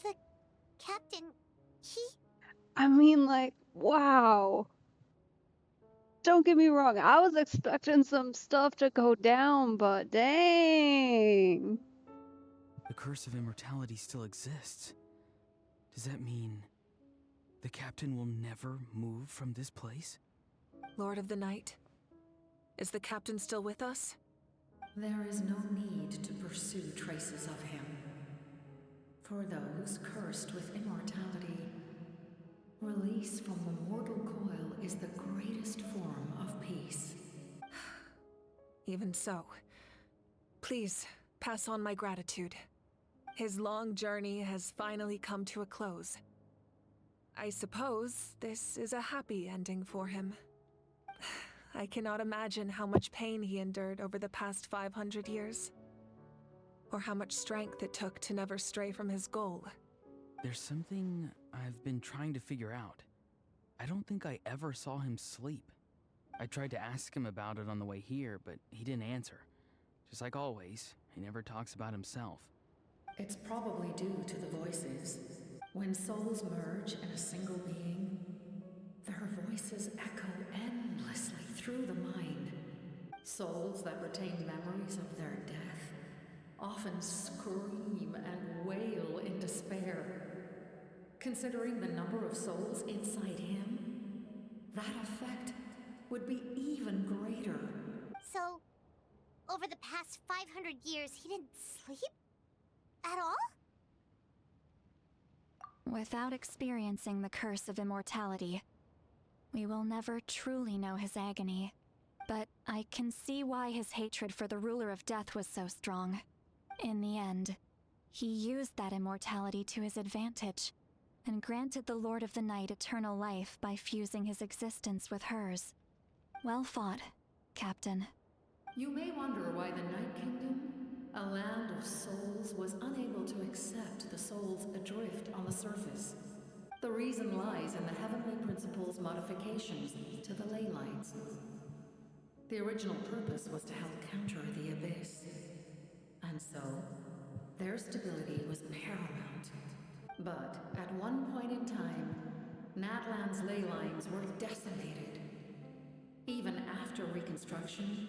The captain, he... I mean, like, wow. Don't get me wrong, I was expecting some stuff to go down, but dang. The curse of immortality still exists. Does that mean the captain will never move from this place? Lord of the Night, is the captain still with us? There is no need to pursue traces of him. For those cursed with immortality, release from the mortal coil is the greatest form of peace. Even so, please pass on my gratitude. His long journey has finally come to a close. I suppose this is a happy ending for him. I cannot imagine how much pain he endured over the past 500 years, or how much strength it took to never stray from his goal. There's something I've been trying to figure out. I don't think I ever saw him sleep. I tried to ask him about it on the way here, but he didn't answer. Just like always, he never talks about himself. It's probably due to the voices. When souls merge in a single being, their voices echo endlessly through the mind. Souls that retain memories of their death often scream and wail in despair. Considering the number of souls inside him, that effect would be even greater. So, over the past 500 years, he didn't sleep? At all? Without experiencing the curse of immortality, we will never truly know his agony. But I can see why his hatred for the ruler of death was so strong. In the end, he used that immortality to his advantage, and granted the Lord of the Night eternal life by fusing his existence with hers. Well fought, Captain. You may wonder why the Night Kingdom, a land of souls, was unable to accept the souls adrift on the surface. The reason lies in the Heavenly Principle's modifications to the ley lines. The original purpose was to help counter the Abyss. And so, their stability was paramount. But at one point in time, Natlan's ley lines were decimated. Even after reconstruction,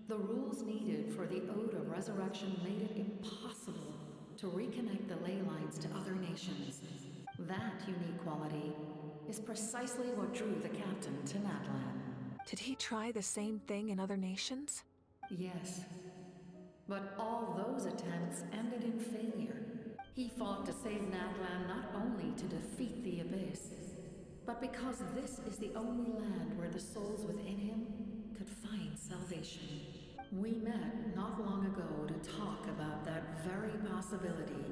the rules needed for the Ode of Resurrection made it impossible to reconnect the ley lines to other nations. That unique quality is precisely what drew the captain to Natlan. Did he try the same thing in other nations? Yes. But all those attempts ended in failure. He fought to save Natlan not only to defeat the Abyss, but because this is the only land where the souls within him could find salvation. We met not long ago to talk about that very possibility,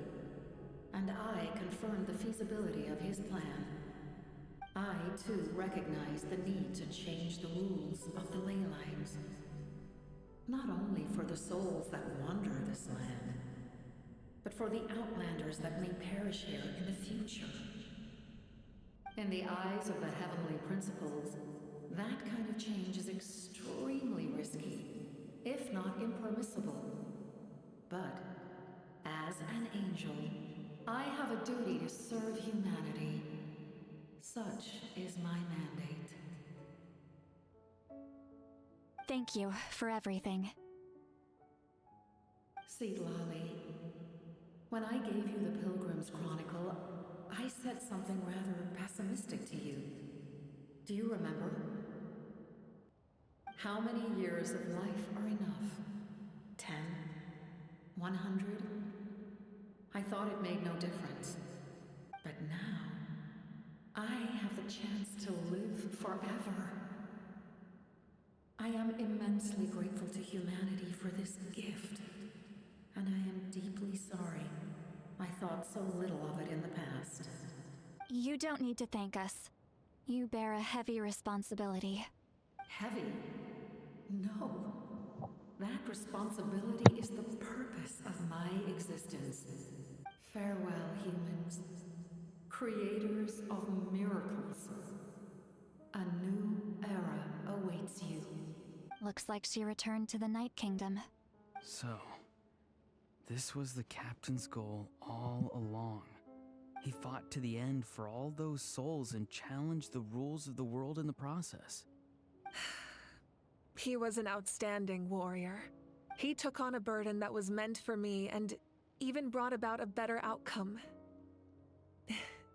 and I confirmed the feasibility of his plan. I, too, recognize the need to change the rules of the ley lines. Not only for the souls that wander this land, but for the outlanders that may perish here in the future. In the eyes of the Heavenly Principles, that kind of change is extremely risky, if not impermissible. But, as an angel, I have a duty to serve humanity. Such is my mandate. Thank you for everything. See, Lolly, when I gave you the Pilgrim's Chronicle, I said something rather pessimistic to you. Do you remember? How many years of life are enough? 10? 100? I thought it made no difference. But now, I have the chance to live forever. I am immensely grateful to humanity for this gift, and I am deeply sorry I thought so little of it in the past. You don't need to thank us. You bear a heavy responsibility. Heavy? No. That responsibility is the purpose of my existence. Farewell, humans. Creators of miracles. A new era awaits you. Looks like she returned to the Night Kingdom. So, this was the captain's goal all along. He fought to the end for all those souls and challenged the rules of the world in the process. He was an outstanding warrior. He took on a burden that was meant for me and even brought about a better outcome.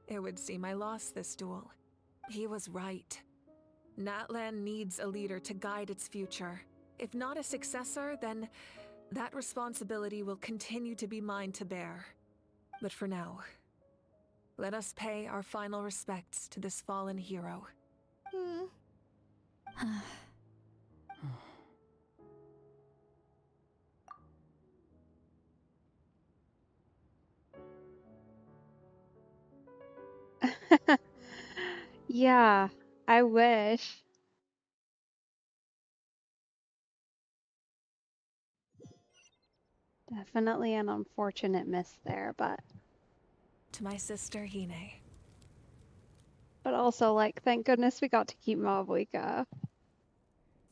It would seem I lost this duel. He was right. Natlan needs a leader to guide its future. If not a successor, then that responsibility will continue to be mine to bear. But for now, let us pay our final respects to this fallen hero. Yeah, I wish. Definitely an unfortunate miss there, but To my sister Hine. also like thank goodness we got to keep Mavuika.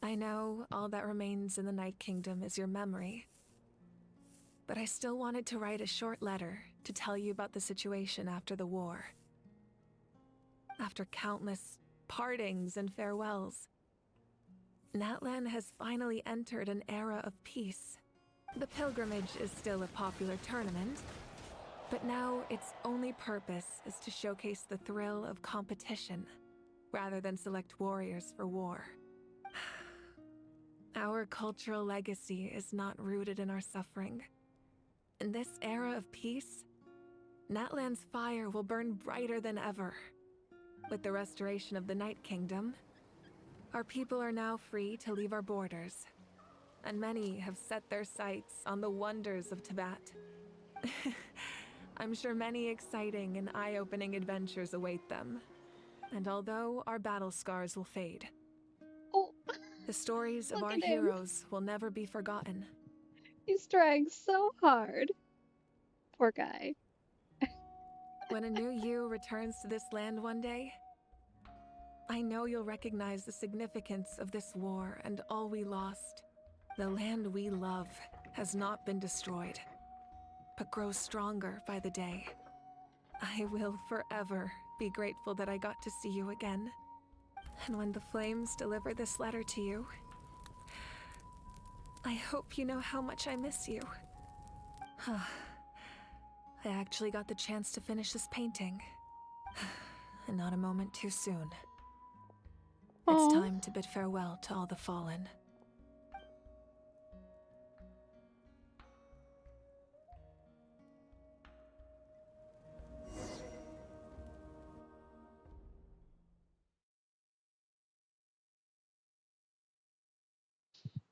I know all that remains in the Night Kingdom is your memory. But I still wanted to write a short letter to tell you about the situation after the war. After countless partings and farewells, Natlan has finally entered an era of peace. The pilgrimage is still a popular tournament, but now its only purpose is to showcase the thrill of competition, rather than select warriors for war. Our cultural legacy is not rooted in our suffering. In this era of peace, Natlan's fire will burn brighter than ever. With the restoration of the Night Kingdom, our people are now free to leave our borders, and many have set their sights on the wonders of Tibet. I'm sure many exciting and eye-opening adventures await them. And although our battle scars will fade, the stories of Look our at him. heroes will never be forgotten. He's trying so hard. Poor guy. When a new you returns to this land one day, I know you'll recognize the significance of this war and all we lost. The land we love has not been destroyed, but grows stronger by the day. I will forever be grateful that I got to see you again. And when the flames deliver this letter to you, I hope you know how much I miss you. I actually got the chance to finish this painting. And not a moment too soon. It's time to bid farewell to all the fallen.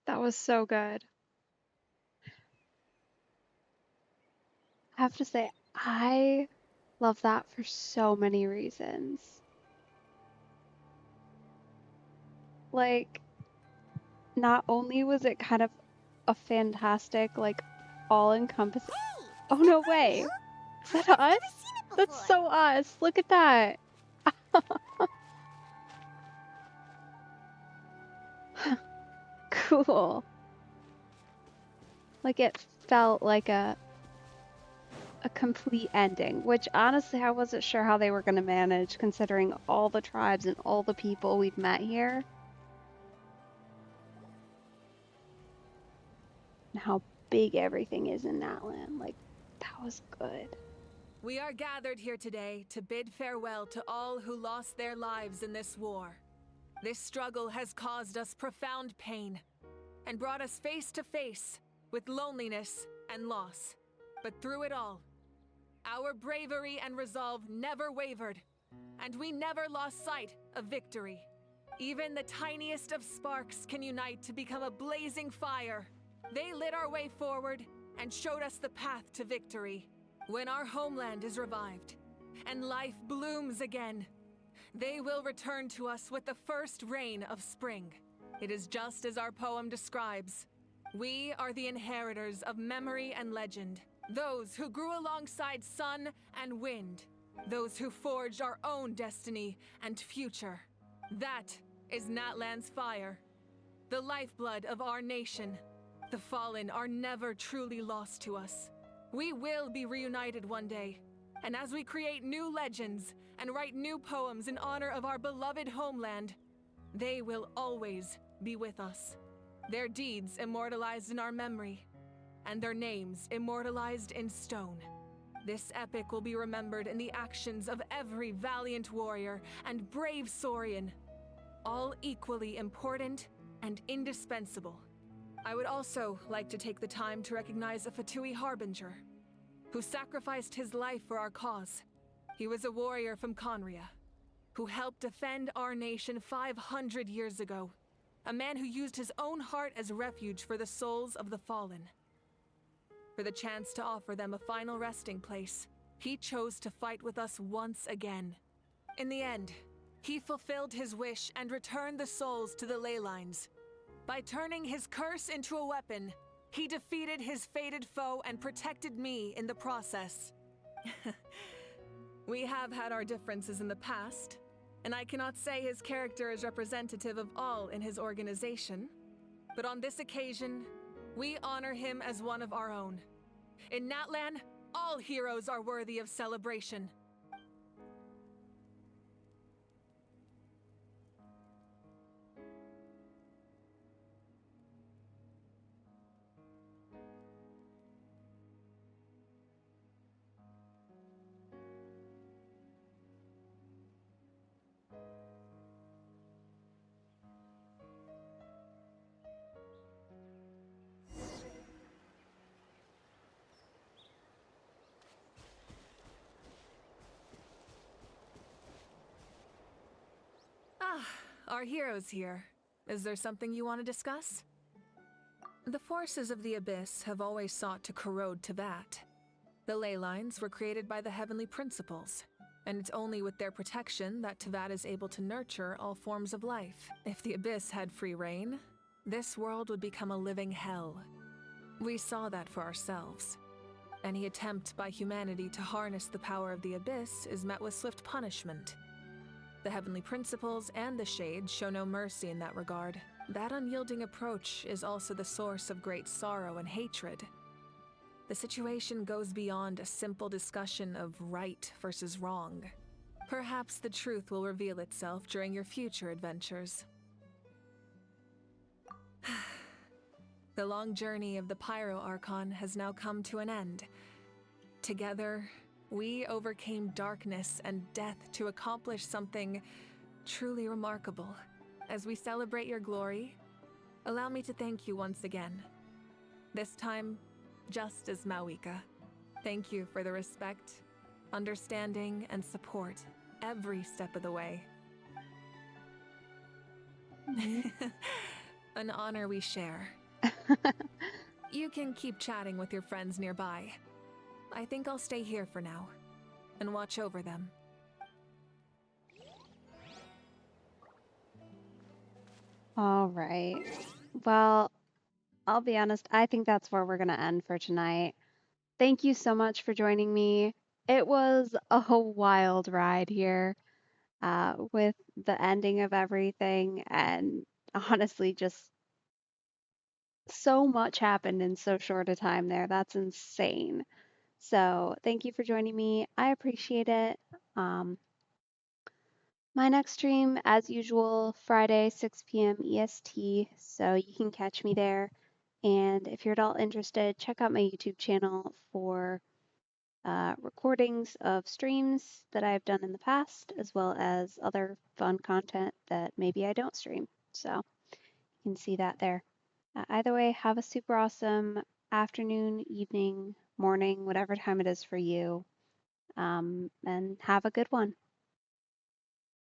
That was so good. I have to say, I love that for so many reasons. Like, not only was it kind of a fantastic, like, all-encompassing. Oh, no way. Is that us? That's so us. Look at that. Cool. Like, it felt like a complete ending, which honestly I wasn't sure how they were going to manage considering all the tribes and all the people we've met here. And how big everything is in that land. Like, that was good. We are gathered here today to bid farewell to all who lost their lives in this war. This struggle has caused us profound pain and brought us face to face with loneliness and loss. But through it all, our bravery and resolve never wavered, and we never lost sight of victory. Even the tiniest of sparks can unite to become a blazing fire. They lit our way forward and showed us the path to victory. When our homeland is revived and life blooms again, they will return to us with the first rain of spring. It is just as our poem describes. We are the inheritors of memory and legend. Those who grew alongside sun and wind. Those who forged our own destiny and future. That is Natlan's fire. The lifeblood of our nation. The fallen are never truly lost to us. We will be reunited one day. And as we create new legends and write new poems in honor of our beloved homeland, they will always be with us. Their deeds immortalized in our memory, and their names immortalized in stone. This epic will be remembered in the actions of every valiant warrior and brave Saurian, all equally important and indispensable. I would also like to take the time to recognize a Fatui Harbinger, who sacrificed his life for our cause. He was a warrior from Conria, who helped defend our nation 500 years ago. A man who used his own heart as refuge for the souls of the fallen. For the chance to offer them a final resting place, he chose to fight with us once again. In the end, he fulfilled his wish and returned the souls to the ley lines. By turning his curse into a weapon, he defeated his fated foe and protected me in the process. We have had our differences in the past, and I cannot say his character is representative of all in his organization. But on this occasion, we honor him as one of our own. In Natlan, all heroes are worthy of celebration. Ah, our hero's here. Is there something you want to discuss? The forces of the Abyss have always sought to corrode Tevat. The ley lines were created by the Heavenly Principles, and it's only with their protection that Tevat is able to nurture all forms of life. If the Abyss had free reign, this world would become a living hell. We saw that for ourselves. Any attempt by humanity to harness the power of the Abyss is met with swift punishment. The Heavenly Principles and the Shades show no mercy in that regard. That unyielding approach is also the source of great sorrow and hatred. The situation goes beyond a simple discussion of right versus wrong. Perhaps the truth will reveal itself during your future adventures. The long journey of the Pyro Archon has now come to an end. Together, we overcame darkness and death to accomplish something truly remarkable. As we celebrate your glory, allow me to thank you once again. This time, just as Mawika. Thank you for the respect, understanding, and support every step of the way. An honor we share. You can keep chatting with your friends nearby. I think I'll stay here for now and watch over them. All right. Well, I'll be honest, I think that's where we're going to end for tonight. Thank you so much for joining me. It was a wild ride here with the ending of everything, and honestly, just so much happened in so short a time there. That's insane. So, thank you for joining me. I appreciate it. My next stream, as usual, Friday, 6 p.m. EST, so you can catch me there. And if you're at all interested, check out my YouTube channel for recordings of streams that I've done in the past, as well as other fun content that maybe I don't stream. So you can see that there. Either way, have a super awesome afternoon, evening, morning, whatever time it is for you, and have a good one.